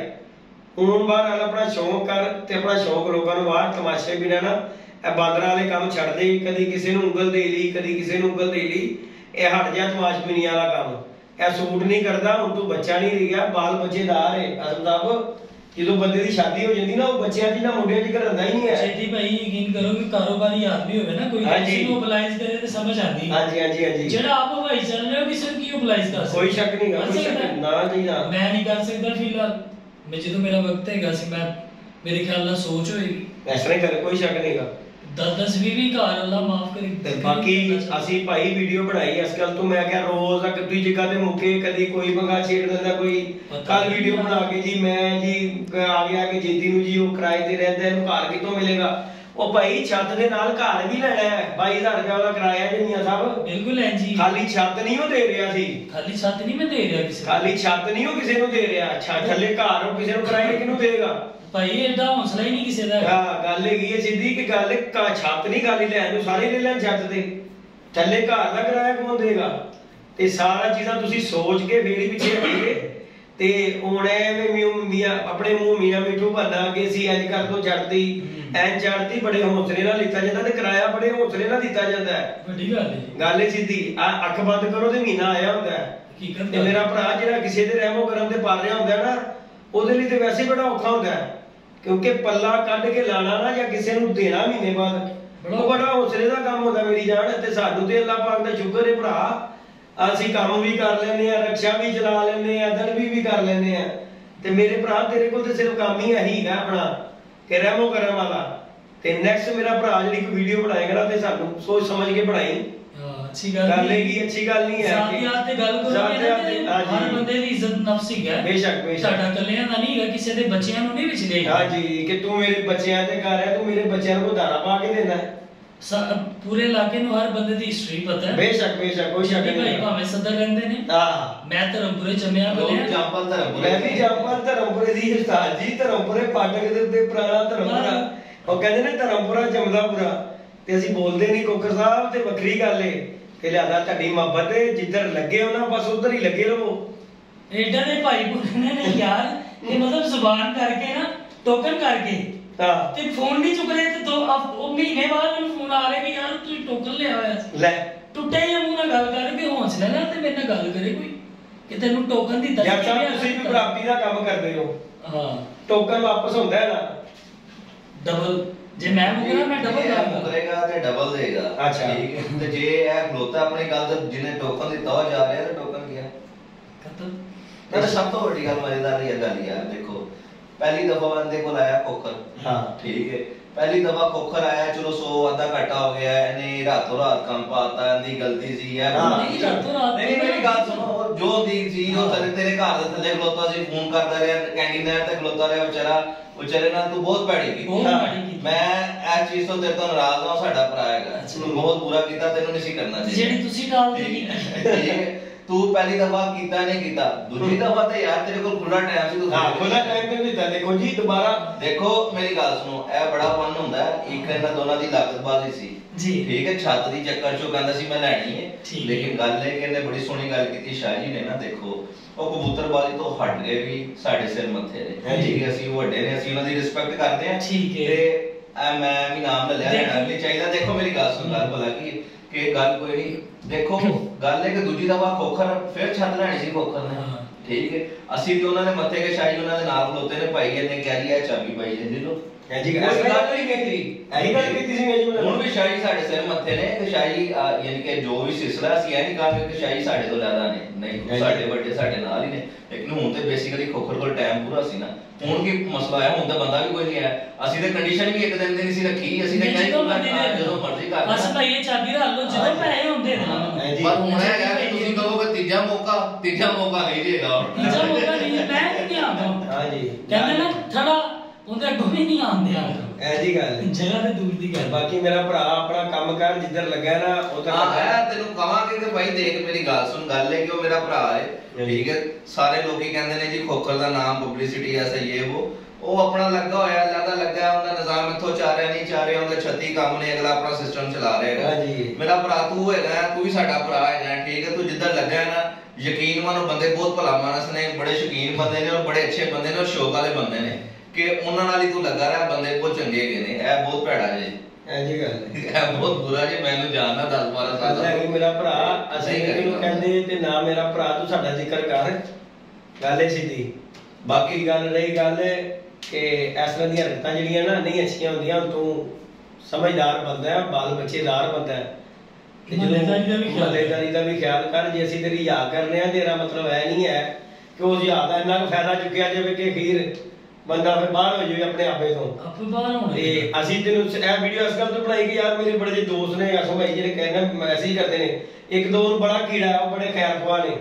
ਹੁਣ ਬਾਹਰ ਆਪਣਾ ਸ਼ੌਂਕ ਕਰ ਤੇ ਆਪਣਾ ਸ਼ੌਂਕ ਲੋਕਾਂ ਨੂੰ ਬਾਹਰ ਤਮਾਸ਼ੇ ਬਿਨਾ ਨਾ ਇਹ ਬਾਂਦਰਾਂ ਵਾਲੇ ਕੰਮ ਛੱਡ ਦੇ, ਕਦੀ ਕਿਸੇ ਨੂੰ ਉਂਗਲ ਦੇ ਲਈ ਕਦੀ ਕਿਸੇ ਨੂੰ ਉਂਗਲ ਦੇ ਲਈ, ਇਹ ਹਟ ਜਾ ਤਮਾਸ਼ਬੀਨੀ ਵਾਲਾ ਕੰਮ, ਇਹ ਸੂਟ ਨਹੀਂ ਕਰਦਾ। ਹੁਣ ਤੂੰ ਬੱਚਾ ਨਹੀਂ ਰਿਹਾ, ਬਾਲ ਬੱਚੇਦਾਰ ਹੈ ਆਸਮ ਸਾਹਿਬ, ਜਦੋਂ ਬੰਦੇ ਦੀ ਸ਼ਾਦੀ ਹੋ ਜਾਂਦੀ ਨਾ ਉਹ ਬੱਚਿਆਂ 'ਚ ਨਾ ਮੁੰਡਿਆਂ 'ਚ ਘਰਦਾ ਹੀ ਨਹੀਂ ਹੈ। ਛੇਤੀ ਭਾਈ ਯਕੀਨ ਕਰੋ ਕਿ ਕਾਰੋਬਾਰੀ ਆਦਮੀ ਹੋਵੇ ਨਾ ਕੋਈ ਕਿਸੇ ਨੂੰ ਮੋਬਿਲਾਈਜ਼ ਕਰੇ ਤੇ ਸਮਝ ਆਉਂਦੀ। ਹਾਂਜੀ ਜਿਹੜਾ ਆਪ ਹਵਾਈ ਚੱਲ ਰਿਹਾ ਕਿਸੇ ਨੂੰ ਕੀ ਮੋਬਿਲਾਈਜ਼ ਕਰ ਸਕਦਾ? ਕੋਈ ਸ਼ੱਕ ਨਹੀਂ ਗਾ, ਕੋਈ ਸ਼ੱਕ ਨਾ ਜੀ ਨਾ। ਮੈਂ ਨਹੀਂ ਕਰ ਸਕਦਾ ਫਿਲਹਾਲ, ਮੈਂ ਜਦੋਂ ਮੇਰਾ ਵਕਤ ਹੈਗਾ ਸੀ ਮੈਂ ਮੇਰੇ ਖਿਆਲ ਨਾਲ ਸੋਚ ਹੋਏਗੀ ਇਸ ਤਰ੍ਹਾਂ ਕਰ, ਕੋਈ ਸ਼ੱਕ ਨਹੀਂਗਾ। 10 20 ਘਰ ਅੱਲਾ ਮਾਫ ਕਰੇ। ਤੇ ਬਾਕੀ ਅਸੀਂ ਭਾਈ ਵੀਡੀਓ ਬਣਾਈ ਇਸ ਗੱਲ ਤੋਂ, ਮੈਂ ਕਿਹਾ ਰੋਜ਼ ਇੱਕ ਦੂਜੀ ਜਗ੍ਹਾ ਤੇ ਮੁੱਕੇ, ਕਦੀ ਕੋਈ ਮੰਗਾ ਛੇੜ ਦਿੰਦਾ, ਕੋਈ ਕੱਲ ਵੀਡੀਓ ਬਣਾ ਕੇ ਜੀ ਮੈਂ ਜੀ ਆ ਗਿਆ ਕਿ ਜੇਦੀ ਨੂੰ ਜੀ ਉਹ ਕਿਰਾਏ ਤੇ ਰਹਿੰਦਾ, ਇਹਨੂੰ ਘਰ ਕਿੱਥੋਂ ਮਿਲੇਗਾ? ਉਹ ਭਾਈ ਛੱਤ ਦੇ ਨਾਲ ਘਰ ਵੀ ਲੈਣਾ ਹੈ, 22,000 ਰੁਪਏ ਦਾ ਕਿਰਾਇਆ ਜੀ ਮੀਆਂ ਸਾਹਿਬ। ਬਿਲਕੁਲ ਹੈ ਜੀ। ਖਾਲੀ ਛੱਤ ਨਹੀਂ ਉਹ ਦੇ ਰਿਹਾ ਸੀ, ਖਾਲੀ ਛੱਤ ਨਹੀਂ ਮੈਂ ਦੇ ਰਿਹਾ ਕਿਸੇ ਨੂੰ, ਖਾਲੀ ਛੱਤ ਨਹੀਂ ਉਹ ਕਿਸੇ ਨੂੰ ਦੇ ਰਿਹਾ, ਥੱਲੇ ਘਰ ਉਹ ਕਿਸੇ ਨੂੰ ਕਿਰਾਏ ਕਿਹਨੂੰ ਦੇਗਾ? ਭਾਈ ਐਡਾ ਹੌਸਲਾ ਹੀ ਨਹੀਂ ਕਿਸੇ ਦਾ। ਹਾਂ ਗੱਲ ਹੈਗੀ ਹੈ ਸਿੱਧੀ ਕਿ ਗੱਲ ਛੱਤ ਨਹੀਂ ਖਾਲੀ ਲੈਣ ਨੂੰ, ਸਾਰੇ ਲੈ ਲੈਣ ਛੱਤ ਤੇ, ਥੱਲੇ ਘਰ ਦਾ ਕਿਰਾਇਆ ਕੌਣ ਦੇਗਾ? ਤੇ ਸਾਰਾ ਚੀਜ਼ਾਂ ਤੁਸੀਂ ਸੋਚ ਕੇ ਫੇਰ ਹੀ ਪਿੱਛੇ ਹਟੀਏ। ਤੇ ਹੁਣ ਐਵੇਂ ਮੀਆਂ ਆਪਣੇ ਮੂੰਹ ਮੀਆਂ ਮਿੱਠੂ ਬੰਨਾ ਕਿ ਅਸੀਂ ਇੰਜ ਕਰ ਦੋ ਚੜਦੀ ਐਂ ਚੜਦੀ, ਬੜੇ ਹੌਸਲੇ ਨਾਲ ਲਿੱਤਾ ਜਾਂਦਾ ਤੇ ਕਿਰਾਇਆ ਬੜੇ ਹੌਸਲੇ ਨਾਲ ਦਿੱਤਾ ਜਾਂਦਾ ਹੈ। ਵੱਡੀ ਗੱਲ ਹੈ, ਗੱਲ ਸਿੱਧੀ। ਅੱਖ ਬੰਦ ਕਰੋ ਤੇ ਮਹੀਨਾ ਆਇਆ ਹੁੰਦਾ ਹੈ। ਤੇ ਮੇਰਾ ਭਰਾ ਜਿਹੜਾ ਕਿਸੇ ਦੇ ਰਹਿਮੋ ਕਰਮ ਤੇ ਪਾ ਰਿਹਾ ਹੁੰਦਾ ਨਾ, ਉਹਦੇ ਲਈ ਤੇ ਵੈਸੇ ਬੜਾ ਔਖਾ ਹੁੰਦਾ ਹੈ, ਕਿਉਂਕਿ ਪੱਲਾ ਕੱਢ ਕੇ ਲਾਣਾ ਨਾ ਜਾਂ ਕਿਸੇ ਨੂੰ ਦੇਣਾ ਮਹੀਨੇ ਬਾਅਦ, ਉਹ ਬੜਾ ਹੌਸਲੇ ਦਾ ਕੰਮ ਹੁੰਦਾ ਮੇਰੀ ਜਾਨ। ਤੇ ਸਾਨੂੰ ਤੇ ਅੱਲਾਹ ਪਾਕ ਦਾ ਸ਼ੁਕਰ ਹੈ ਭਰਾ, ਅਸੀਂ ਕੰਮ ਵੀ ਕਰ ਲੈਂਦੇ ਆ, ਰਕਸ਼ਾ ਵੀ ਚਲਾ ਲੈਂਦੇ ਆ, ਦਰਬੀ ਵੀ ਕਰ ਲੈਂਦੇ ਆ। ਤੇ ਮੇਰੇ ਭਰਾ ਤੇਰੇ ਕੋਲ ਤੇ ਸਿਰਫ ਕੰਮ ਹੀ ਇਹੀ ਹੈ ਆਪਣਾ ਕਿ ਰਹਿਮੋ ਕਰਮ ਵਾਲਾ। ਤੇ ਨੈਕਸਟ ਮੇਰਾ ਭਰਾ ਜਿਹੜੀ ਕੋਈ ਵੀਡੀਓ ਬਣਾਏਗਾ ਨਾ ਤੇ ਸਾਨੂੰ ਸੋਚ ਸਮਝ ਕੇ ਬਣਾਈ। ਅੱਛੀ ਗੱਲ ਹੈਗੀ, ਅੱਛੀ ਗੱਲ ਨਹੀਂ ਹੈ। ਸਾਥੀਆਂ ਤੇ ਗੱਲ ਕਰੋ, ਹਰ ਬੰਦੇ ਦੀ ਇੱਜ਼ਤ ਨਫਸ ਹੀ ਹੈ। ਬੇਸ਼ੱਕ ਬੇਸ਼ੱਕ ਸਾਡਾ ਕੱਲਿਆਂ ਦਾ ਨਹੀਂ ਹੈਗਾ, ਕਿਸੇ ਦੇ ਬੱਚਿਆਂ ਨੂੰ ਨਹੀਂ ਵਿੱਚ ਲੈ। ਹਾਂਜੀ ਕਿ ਤੂੰ ਮੇਰੇ ਬੱਚਿਆਂ ਤੇ ਕਰ ਰਿਹਾ, ਤੂੰ ਮੇਰੇ ਬੱਚਿਆਂ ਨੂੰ ਧਾਰਾ ਪਾ ਕੇ ਦੇਣਾ ਹੈ। ਪੂਰੇ ਇਲਾਕੇ ਨੂੰ ਹਰ ਬੰਦੇ ਦੀ ਹਿਸਟਰੀ ਪਤਾ ਹੈ। ਬੇਸ਼ੱਕ ਬੇਸ਼ੱਕ, ਕੋਈ ਸ਼ੱਕ ਨਹੀਂ। ਭਾਵੇਂ ਸਦਰ ਰਹਿੰਦੇ ਨੇ, ਮੈਂ ਧਰਮਪੁਰੇ ਜੰਮਿਆ ਬਲਿਆ, ਜੰਪਲ ਧਰਮਪੁਰੇ, ਮੈਂ ਵੀ ਜੰਪਲ ਧਰਮਪੁਰੇ ਦੀ ਉਸਤਾਦ ਜੀ। ਧਰਮਪੁਰੇ ਪਾਟਕ ਦੇ ਉੱਤੇ ਪੁਰਾਣਾ ਧਰਮਪੁਰਾ, ਉਹ ਕਹਿੰਦੇ ਨੇ ਧਰਮਪੁਰਾ ਜਮਦਾਪੁਰਾ, ਤੇ ਅਸੀਂ ਬੋਲਦੇ ਨਹੀਂ ਕੋਕਰ ਸਾਹਿਬ। ਤੇ ਵੱਖਰੀ ਗੱਲ ਏ ਕਿ ਲਿਆਦਾ ਤੁਹਾਡੀ ਮੁਹੱਬਤ ਏ, ਜਿੱਧਰ ਲੱਗੇ ਹੋ ਨਾ ਬਸ ਉਧਰ ਹੀ ਲੱਗੇ ਰਹੋ। ਏਡਾ ਦੇ ਭਾਈ ਪੁੱਛਣੇ ਨੇ ਯਾਰ ਕਿ ਮਤਲਬ ਜ਼ੁਬਾਨ ਕਰਕੇ ਨਾ ਟੋਕਨ ਕਰਕੇ ਤੇ ਫੋਨ ਨਹੀਂ ਚੁੱਕ ਰਹੇ, ਤੇ ਉਹ ਮਹੀਨੇ ਬਾਅਦ ਮੈਨੂੰ ਫੋਨ ਆ ਰਿਹਾ ਕਿ ਯਾਰ ਤੂੰ ਟੋਕਨ ਲਿਆ ਹੋਇਆ ਸੀ। ਲੈ ਟੁੱਟੇ ਜਾਂ ਮੂੰਹ ਨਾਲ ਗੱਲ ਕਰਕੇ ਹੌਸਲਾ ਨਾਲ ਤੇ ਮੇਰੇ ਨਾਲ ਗੱਲ ਕਰੇ ਕੋਈ ਕਿ ਤੈਨੂੰ ਟੋਕਨ ਦਿੱਤਾ ਜਾਂ ਤੁਸੀਂ ਵੀ ਪ੍ਰਾਪਤੀ ਦਾ ਕੰਮ ਕਰਦੇ ਹੋ। ਹਾਂ, ਟੋਕਨ ਵਾਪਸ ਹੁੰਦਾ ਹੈ ਨਾ ਡਬਲ। ਜੇ ਮੈਂ ਮੁਕਰਾਂ ਮੈਂ ਡਬਲ ਕਰੇਗਾ ਤੇ ਡਬਲ ਦੇਗਾ। ਅੱਛਾ ਠੀਕ ਹੈ। ਤੇ ਜੇ ਇਹ ਖਲੋਤਾ ਆਪਣੀ ਗੱਲ ਤੇ ਜਿਹਨੇ ਟੋਕਨ ਦਿੱਤਾ ਉਹ ਜਾ ਰਿਹਾ ਤੇ ਟੋਕਨ ਗਿਆ ਖਤਮ। ਤੇ ਸਭ ਤੋਂ ਵੱਡੀ ਗੱਲ ਮਜ਼ੇਦਾਰ ਇਹ ਗੱਲ ਯਾਰ ਦੇਖੋ, ਪਹਿਲੀ ਦਫਾ ਬੰਦੇ ਕੋਲ ਆਇਆ ਖੋਖਰ। ਹਾਂ ਠੀਕ ਹੈ, ਪਹਿਲੀ ਦਫਾ ਖੋਖਰ ਆਇਆ, ਚਲੋ 100 ਅੱਧਾ ਘਾਟਾ ਹੋ ਗਿਆ, ਇਹਨੇ ਰਾਤੋਂ ਰਾਤ ਕੰਮ ਪਾਤਾ, ਇਹਦੀ ਗਲਤੀ ਸੀ ਯਾਰ। ਨਹੀਂ ਰਾਤੋਂ ਰਾਤ ਨਹੀਂ, ਮੇਰੀ ਗੱਲ ਸੁਣੋ, ਜੋ ਦੀ ਸੀ ਉਹ ਤੇਰੇ ਘਰ ਦੇ ਥੱਲੇ ਖਲੋਤਾ ਸੀ, ਫੋਨ ਕਰਦਾ ਰਿਹਾ, ਕੈਂਟੀਨ ਨਹਿਰ ਤੇ ਖਲੋਤਾ ਰਿਹਾ ਵਿਚਾਰੇ ਨਾਲ ਤੂੰ ਬਹੁਤ ਭੈੜੀ ਕੀਤੀ। ਮੈਂ ਇਸ ਚੀਜ਼ ਤੋਂ ਤੇਰੇ ਤੋਂ ਨਾਰਾਜ਼ ਹਾਂ, ਸਾਡਾ ਭਰਾ ਹੈਗਾ, ਤੂੰ ਬਹੁਤ ਬੁਰਾ ਕੀਤਾ, ਤੈਨੂੰ ਨਹੀਂ ਸੀ ਕਰਨਾ ਚਾਹੀਦਾ। ਜਿਹੜੀ ਤੁਸੀਂ ਟਾਲ ਦਿੱਤੀ ਠੀਕ ਹੈ, ਤੂੰ ਪਹਿਲੀ ਦਫਾ ਕੀਤਾ ਨਹੀਂ ਕੀਤਾ, ਦੂਜੀ ਦਫਾ ਤੇ ਯਾਰ ਤੇਰੇ ਕੋਲ ਖੁੱਲਾ ਟਾਈਮ ਸੀ, ਤੂੰ ਖੁੱਲਾ ਟਾਈਮ ਤੇ ਦਿੱਤਾ। ਦੇਖੋ ਜੀ ਦੁਬਾਰਾ ਦੇਖੋ ਮੇਰੀ ਗੱਲ ਸੁਣੋ, ਇਹ ਬੜਾ ਫਨ ਹੁੰਦਾ ਹੈ। ਇੱਕ ਇਹਨਾਂ ਦੋਨਾਂ ਦੀ ਲਾਗਤਬਾਜ਼ੀ ਸੀ ਜੀ, ਠੀਕ ਹੈ। ਛੱਤ ਦੀ ਚੱਕਰ ਚੋਂ ਕਹਿੰਦਾ ਸੀ ਮੈਂ ਲੈਣੀ ਹੈ, ਲੇਕਿਨ ਗੱਲ ਇਹ ਕਿ ਇਹਨੇ ਬੜੀ ਸੋਹਣੀ ਗੱਲ ਕੀਤੀ ਸ਼ਾਹ ਜੀ ਨੇ ਨਾ। ਦੇਖੋ ਉਹ ਕਬੂਤਰਬਾਜ਼ੀ ਤੋਂ ਹਟ ਗਏ ਵੀ ਸਾਡੇ ਸਿਰ ਮੱਥੇ ਨੇ। ਠੀਕ ਹੈ, ਅਸੀਂ ਵੱਡੇ ਨੇ, ਅਸੀਂ ਉਹਨਾਂ ਦੀ ਰਿਸਪੈਕਟ ਕਰਦੇ ਹਾਂ। ਠੀਕ ਹੈ, ਤੇ ਮੈਂ ਵੀ ਨਾਮ ਲੈ ਲਿਆ, ਲੈਣਾ ਵੀ ਚਾਹੀਦਾ। ਦੇਖੋ ਮੇਰੀ ਗੱਲ ਸੁਣ, ਗੱਲ ਭਲਾ ਕਿ ਗੱਲ ਕੋਈ ਨਹੀਂ। ਦੇਖੋ ਗੱਲ ਹੈ ਕਿ ਦੂਜੀ ਦਫਾ ਖੋਖਰ ਫਿਰ ਛੱਤ ਲੈਣੀ ਸੀ ਖੋਖਰ ਨੇ। ਠੀਕ ਹੈ, ਅਸੀਂ ਤੇ ਉਹਨਾਂ ਦੇ ਮੱਥੇ ਕੇ ਸ਼ਾਹੀ ਉਹਨਾਂ ਦੇ ਨਾਲ ਖਲੋਤੇ ਨੇ, ਭਾਈ ਇਹਨੇ ਕਿਹਾ ਜੀ ਇਹ ਚਾਬੀ ਪਾਈ ਜਾਂਦੀ ਲੋ। ਜੀ ਗੱਲ ਨਹੀਂ ਕੀਤੀ, ਇਹੀ ਗੱਲ ਕੀਤੀ ਸੀ ਮੇਰੀ। ਹੁਣ ਵੀ ਸ਼ਾਹੀ ਸਾਡੇ ਸਿਰ ਮੱਥੇ ਨੇ ਤੇ ਸ਼ਾਹੀ ਯਾਨੀ ਕਿ ਜੋ ਵੀ ਸਿਲਸਿਲਾ ਅਸੀਂ ਇਹ ਨਹੀਂ ਕਹਾਂਗੇ ਕਿ ਸ਼ਾਹੀ ਸਾਡੇ ਤੋਂ ਜ਼ਿਆਦਾ ਨੇ, ਨਹੀਂ, ਸਾਡੇ ਵੱਡੇ ਸਾਡੇ ਨਾਲ ਹੀ ਨੇ। ਲੇਕਿਨ ਹੁਣ ਤੇ ਬੇਸਿਕਲੀ ਖੋਖਰ ਕੋਲ ਟਾਈਮ ਪੂਰਾ ਸੀ ਨਾ। ਹੁਣ ਕੀ ਮਸਲਾ ਆਇਆ, ਹੁਣ ਤਾਂ ਬੰਦਾ ਵੀ ਕੋਈ ਨਹੀਂ ਆਇਆ। ਅਸੀਂ ਤੇ ਕੰਡੀਸ਼ਨ ਵੀ ਇੱਕ ਦਿਨ ਦੀ ਨਹੀਂ ਸੀ ਰੱਖੀ, ਅਸੀਂ ਤੇ ਜਦੋਂ ਮਰਜ਼ੀ ਕਰ ਬਸ ਭਾਈ ਇਹ ਚਾਬੀ ਰੱਖ ਲਓ, ਜਦੋਂ ਪੈਸੇ ਹੁੰਦੇ ਨੇ। ਪਰ ਹੁਣ ਹੈਗਾ ਕਿ ਤੁਸੀਂ ਕਹੋਗੇ ਤੀਜਾ ਮੌਕਾ ਨਹੀਂ ਦੇਗਾ। ਤੀਜਾ ਮੌਕਾ ਨਹੀਂ, ਮੈਂ ਨਹੀਂ ਆਉਂਦਾ। ਹਾਂਜੀ ਕਹਿੰਦੇ ਨਾ ਥੜਾ ਉਹਦੇ ਅੱਗੋਂ ਵੀ ਨਹੀਂ ਆਉਂਦੇ ਆ। ਐਜੀ ਗੱਲ ਜਗ੍ਹਾ ਤੇ ਦੂਰ ਦੀ ਗੱਲ। ਬਾਕੀ ਮੇਰਾ ਭਰਾ ਆਪਣਾ ਕੰਮ ਕਰ ਜਿੱਧਰ ਲੱਗਾ ਨਾ ਉਧਰ ਮੈਂ ਤੈਨੂੰ ਕਹਾਂਗੇ ਕਿ ਭਾਈ ਦੇਖ ਮੇਰੀ ਗੱਲ ਸੁਣ, ਗੱਲ ਹੈ ਕਿ ਉਹ ਮੇਰਾ ਭਰਾ ਹੈ। ਠੀਕ ਹੈ, ਸਾਰੇ ਲੋਕੀ ਕਹਿੰਦੇ ਨੇ ਜੀ ਖੋਖਰ ਦਾ ਨਾਮ ਪਬਲਿਸਿਟੀ ਐਸਾ ਇਹ ਉਹ ਆਪਣਾ ਲੱਗਾ ਹੋਇਆ, ਲੱਗਾ ਉਹਦਾ ਨਿਜ਼ਾਮ ਇੱਥੋਂ ਚੱਲ ਰਿਹਾ ਨਹੀਂ ਚੱਲ ਰਿਹਾ, ਉਹਦਾ 36 ਕੰਮ ਨੇ, ਅਗਲਾ ਆਪਣਾ ਸਿਸਟਮ ਚਲਾ ਰਿਹਾ ਹੈਗਾ। ਮੇਰਾ ਭਰਾ ਤੂੰ ਹੈਗਾ, ਤੂੰ ਵੀ ਸਾਡਾ ਭਰਾ ਹੈਗਾ। ਠੀਕ ਹੈ, ਤੂੰ ਜਿੱਧਰ ਲੱਗਾ ਨਾ, ਯਕੀਨ ਮੰਨੋ ਬੰਦੇ ਬਹੁਤ ਭਲਾ ਮਾਨਸ ਨੇ, ਬੜੇ ਸ਼ੌਕੀਨ ਬੰਦੇ ਨੇ ਔਰ ਬੜੇ ਅੱਛੇ ਬੰਦੇ ਨੇ ਔਰ ਸ਼ੌਕ ਵਾਲੇ ਬੰਦੇ ਨੇ ਕਿ ਉਹਨਾਂ ਨਾਲ ਹੀ ਤੂੰ ਲੱਗਾ ਰਿਹਾ। ਬੰਦੇ ਬਹੁਤ ਚੰਗੇ ਹੈਗੇ ਨੇ, ਇਹ ਬਹੁਤ ਭੈੜਾ ਜੀ। ਐਜੀ ਗੱਲ ਇਹ ਬਹੁਤ ਬੁਰਾ ਜੀ, ਮੈਨੂੰ ਜਾਣਦਾ 10-12 ਸਾਲ ਦਾ। ਮੇਰਾ ਭਰਾ ਅਸੀਂ ਇਹਨੂੰ ਕਹਿੰਦੇ ਤੇ ਨਾ ਮੇਰਾ ਭਰਾ ਤੂੰ ਸਾਡਾ ਜ਼ਿਕਰ ਕਰ, ਗੱਲ ਸਿੱਧੀ। ਬਾਕੀ ਗੱਲ ਰਹੀ ਗੱਲ ਕਿ ਇਸ ਤਰ੍ਹਾਂ ਦੀਆਂ ਹਰਕਤਾਂ ਜਿਹੜੀਆਂ ਨਾ ਨਹੀਂ ਅੱਛੀਆਂ ਹੁੰਦੀਆਂ। ਤੂੰ ਸਮਝਦਾਰ ਬੰਦਾ ਹੈ, ਬਾਲ ਬੱਚੇਦਾਰ ਬੰਦਾ ਹੈ, ਤੇ ਮਹੱਲੇਦਾਰੀ ਦਾ ਵੀ ਖਿਆਲ ਕਰ। ਜੇ ਅਸੀਂ ਤੇਰੀ ਯਾਦ ਕਰਨੇ ਆ, ਤੇਰਾ ਮਤਲਬ ਇਹ ਨਹੀਂ ਹੈ ਕਿ ਉਸ ਯਾਦ ਦਾ ਇੰਨਾ ਕੁ ਫਾਇਦਾ ਚੁੱਕਿਆ ਜਾਵੇ ਕਿ ਅਖੀਰ ਬੰਦਾ ਫਿਰ ਬਾਹਰ ਹੋ ਜਾਵੇ ਆਪਣੇ ਆਪੇ ਤੋਂ। ਆਪੇ ਬਾਹਰ ਹੋਣਾ। ਤੇ ਅਸੀਂ ਤੈਨੂੰ ਇਹ ਵੀਡੀਓ ਇਸ ਗੱਲ ਤੋਂ ਬਣਾਈ ਕਿ ਯਾਰ ਮੇਰੇ ਬੜੇ ਜਿਹੇ ਦੋਸਤ ਨੇ ਆਸੋ ਭਾਈ ਜਿਹੜੇ ਕਹਿੰਦੇ ਮੈਸੇਜ ਕਰਦੇ ਨੇ, ਇੱਕ ਦੋ ਨੂੰ ਬੜਾ ਕੀੜਾ ਹੈ, ਉਹ ਬੜੇ ਖੈਰ ਖਵਾ ਨੇ,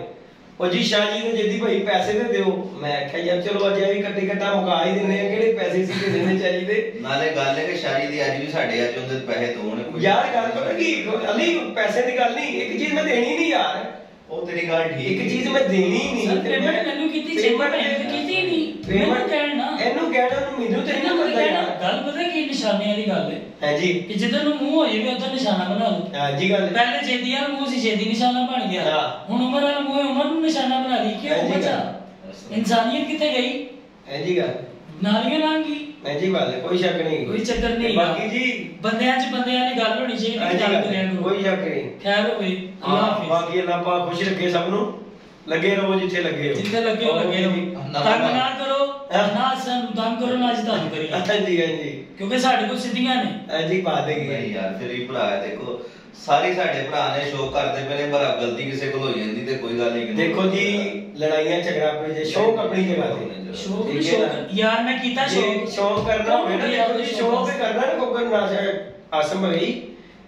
ਉਹ ਜੀ ਸ਼ਾਹ ਜੀ ਨੂੰ ਜੱਦੀ ਭਾਈ ਪੈਸੇ ਦੇ ਦਿਓ। ਮੈਂ ਆਖਿਆ ਯਾਰ ਚਲੋ ਅੱਜ ਇਹ ਵੀ ਕੱਟੀ ਕੱਟਾ ਮੁਕਾ ਹੀ ਦਿੰਦੇ ਆ, ਕਿਹੜੇ ਪੈਸੇ ਸੀ ਦੇਣੇ ਚਾਹੀਦੇ। ਨਾਲੇ ਗੱਲ ਹੈ ਕਿ ਸ਼ਾਹੀ ਦੀ ਅੱਜ ਵੀ ਸਾਡੇ ਅੱਜ ਉਹਦੇ ਪੈਸੇ ਤੋਂ ਨੇ ਕੋਈ ਯਾਰ ਗੱਲ ਪਤਾ ਕੀ ਅਲੀ, ਪੈਸੇ ਦੀ ਗੱਲ ਨਹੀਂ, ਇੱਕ ਚੀਜ਼ ਮੈਂ ਦੇਣੀ ਨਹੀਂ ਯਾਰ। ਉਹ ਤੇਰੀ ਗੱਲ ਠੀਕ, ਇੱਕ ਚੀਜ਼ ਮੈਂ ਦੇਣੀ ਨਹੀਂ। ਸਰ ਪੇਮੈਂਟ ਮੈਨੂੰ ਕੀਤੀ, ਚੇਮੈਂਟ ਕੀਤੀ ਨਹੀਂ, ਮੈਨੂੰ ਕਹਿਣਾ ਇਹਨੂੰ ਕਹਿਣਾ ਨੂੰ ਮੈਨੂੰ ਤੇ ਨਹੀਂ ਪਤਾ ਯਾਰ। ਗੱਲ ਪਤਾ ਕੀ ਨਿਸ਼ਾਨਿਆਂ ਦੀ ਗੱਲ ਹੈ। ਹਾਂਜੀ ਕਿ ਜਿੱਧਰ ਨੂੰ ਮੂੰਹ ਹੋਏ ਵੀ ਉਧਰ ਨਿਸ਼ਾਨਾ ਬਣਾ ਲਓ। ਹਾਂਜੀ ਗੱਲ ਪਹਿਲੇ ਜੇਦੀ ਵਾਲਾ ਮੂੰਹ ਸੀ, ਜੇਦੀ ਨਿਸ਼ਾਨਾ ਬਣ ਗਿਆ। ਹਾਂ। ਹੁਣ ਉਮਰ ਵਾਲਾ ਮੂੰਹ ਹੈ, ਉਮਰ ਨੂੰ ਨਿਸ਼ਾਨਾ ਬਣਾ ਲਈ। ਕਿਉਂ ਬਚਾ? ਇਨਸਾਨੀਅਤ ਕਿੱਥੇ ਗਈ? ਹਾਂਜੀ ਗੱਲ ਨਾਲੀਆਂ ਲੰਘ ਗਈ। ਹਾਂਜੀ ਗੱਲ ਕੋਈ ਸ਼ੱਕ ਨਹੀਂ, ਕੋਈ ਚੱਕਰ ਨਹੀਂ। ਬਾਕੀ ਜੀ ਬੰਦਿਆਂ 'ਚ ਬੰਦਿਆਂ ਦੀ ਗੱਲ ਹੋਣੀ ਚਾਹੀਦੀ, ਗੱਲ ਕਰਿਆ ਕਰੋ, ਕੋਈ ਸ਼ੱਕ ਨਹੀਂ। ਖੈਰ ਹੋਵੇ। ਹਾਂ ਬਾਕੀ ਅੱਲਾਹ ਪਾਕ ਖੁਸ਼ ਰੱਖੇ ਸਭ ਨੂੰ। ਲੱਗੇ ਰਹੋ ਜਿੱਥੇ ਲੱਗੇ ਹੋ, ਜਿੱਥੇ ਲੱਗੇ ਹੋ ਲੱਗੇ ਰਹੋ। ਤੰਗ ਨਾ ਕਰੋ, ਨਾ ਸਾਨੂੰ ਤੰਗ ਕਰੋ, ਨਾ ਅਸੀਂ ਤੁਹਾਨੂੰ ਕਰੀਏ। ਹਾਂਜੀ ਹਾਂਜੀ ਕਿਉਂਕਿ ਸਾਡੇ ਕੋਲ ਸਿੱਧੀਆਂ ਨੇ। ਹਾਂਜੀ ਬਾਤ ਹੈਗੀ ਹੈ ਨਹੀਂ ਯਾਰ। ਤੇਰੀ ਭਰਾ ਹੈ, ਦੇਖੋ ਸਾਰੇ ਸਾਡੇ ਭਰਾ ਨੇ ਸ਼ੌਕ ਕਰਦੇ ਪਏ ਨੇ, ਪਰ ਗਲਤੀ ਕਿਸੇ ਕੋਲ ਹੋ ਜਾਂਦੀ ਤੇ ਕੋਈ ਗੱਲ ਨਹੀਂ। ਦੇਖੋ ਜੀ ਲੜਾਈਆਂ ਝਗੜਾ ਆਪਣੇ ਜੇ ਸ਼ੌਕ ਆਪਣੀ ਜਗ੍ਹਾ ਤੇ ਸ਼ੌਕ ਠੀਕ ਵੀ ਹੈ ਨਾ। ਸ਼ੌਕ ਯਾਰ ਮੈਂ ਕੀਤਾ ਸ਼ੌਕ। ਸ਼ੌਕ ਕਰਨਾ ਹੋਵੇ ਨਾ, ਦੇਖੋ ਜੀ ਸ਼ੌਕ ਹੀ ਕਰਨਾ ਨਾ, ਕੋਕਰ ਨਾ ਆਸਮ ਗਈ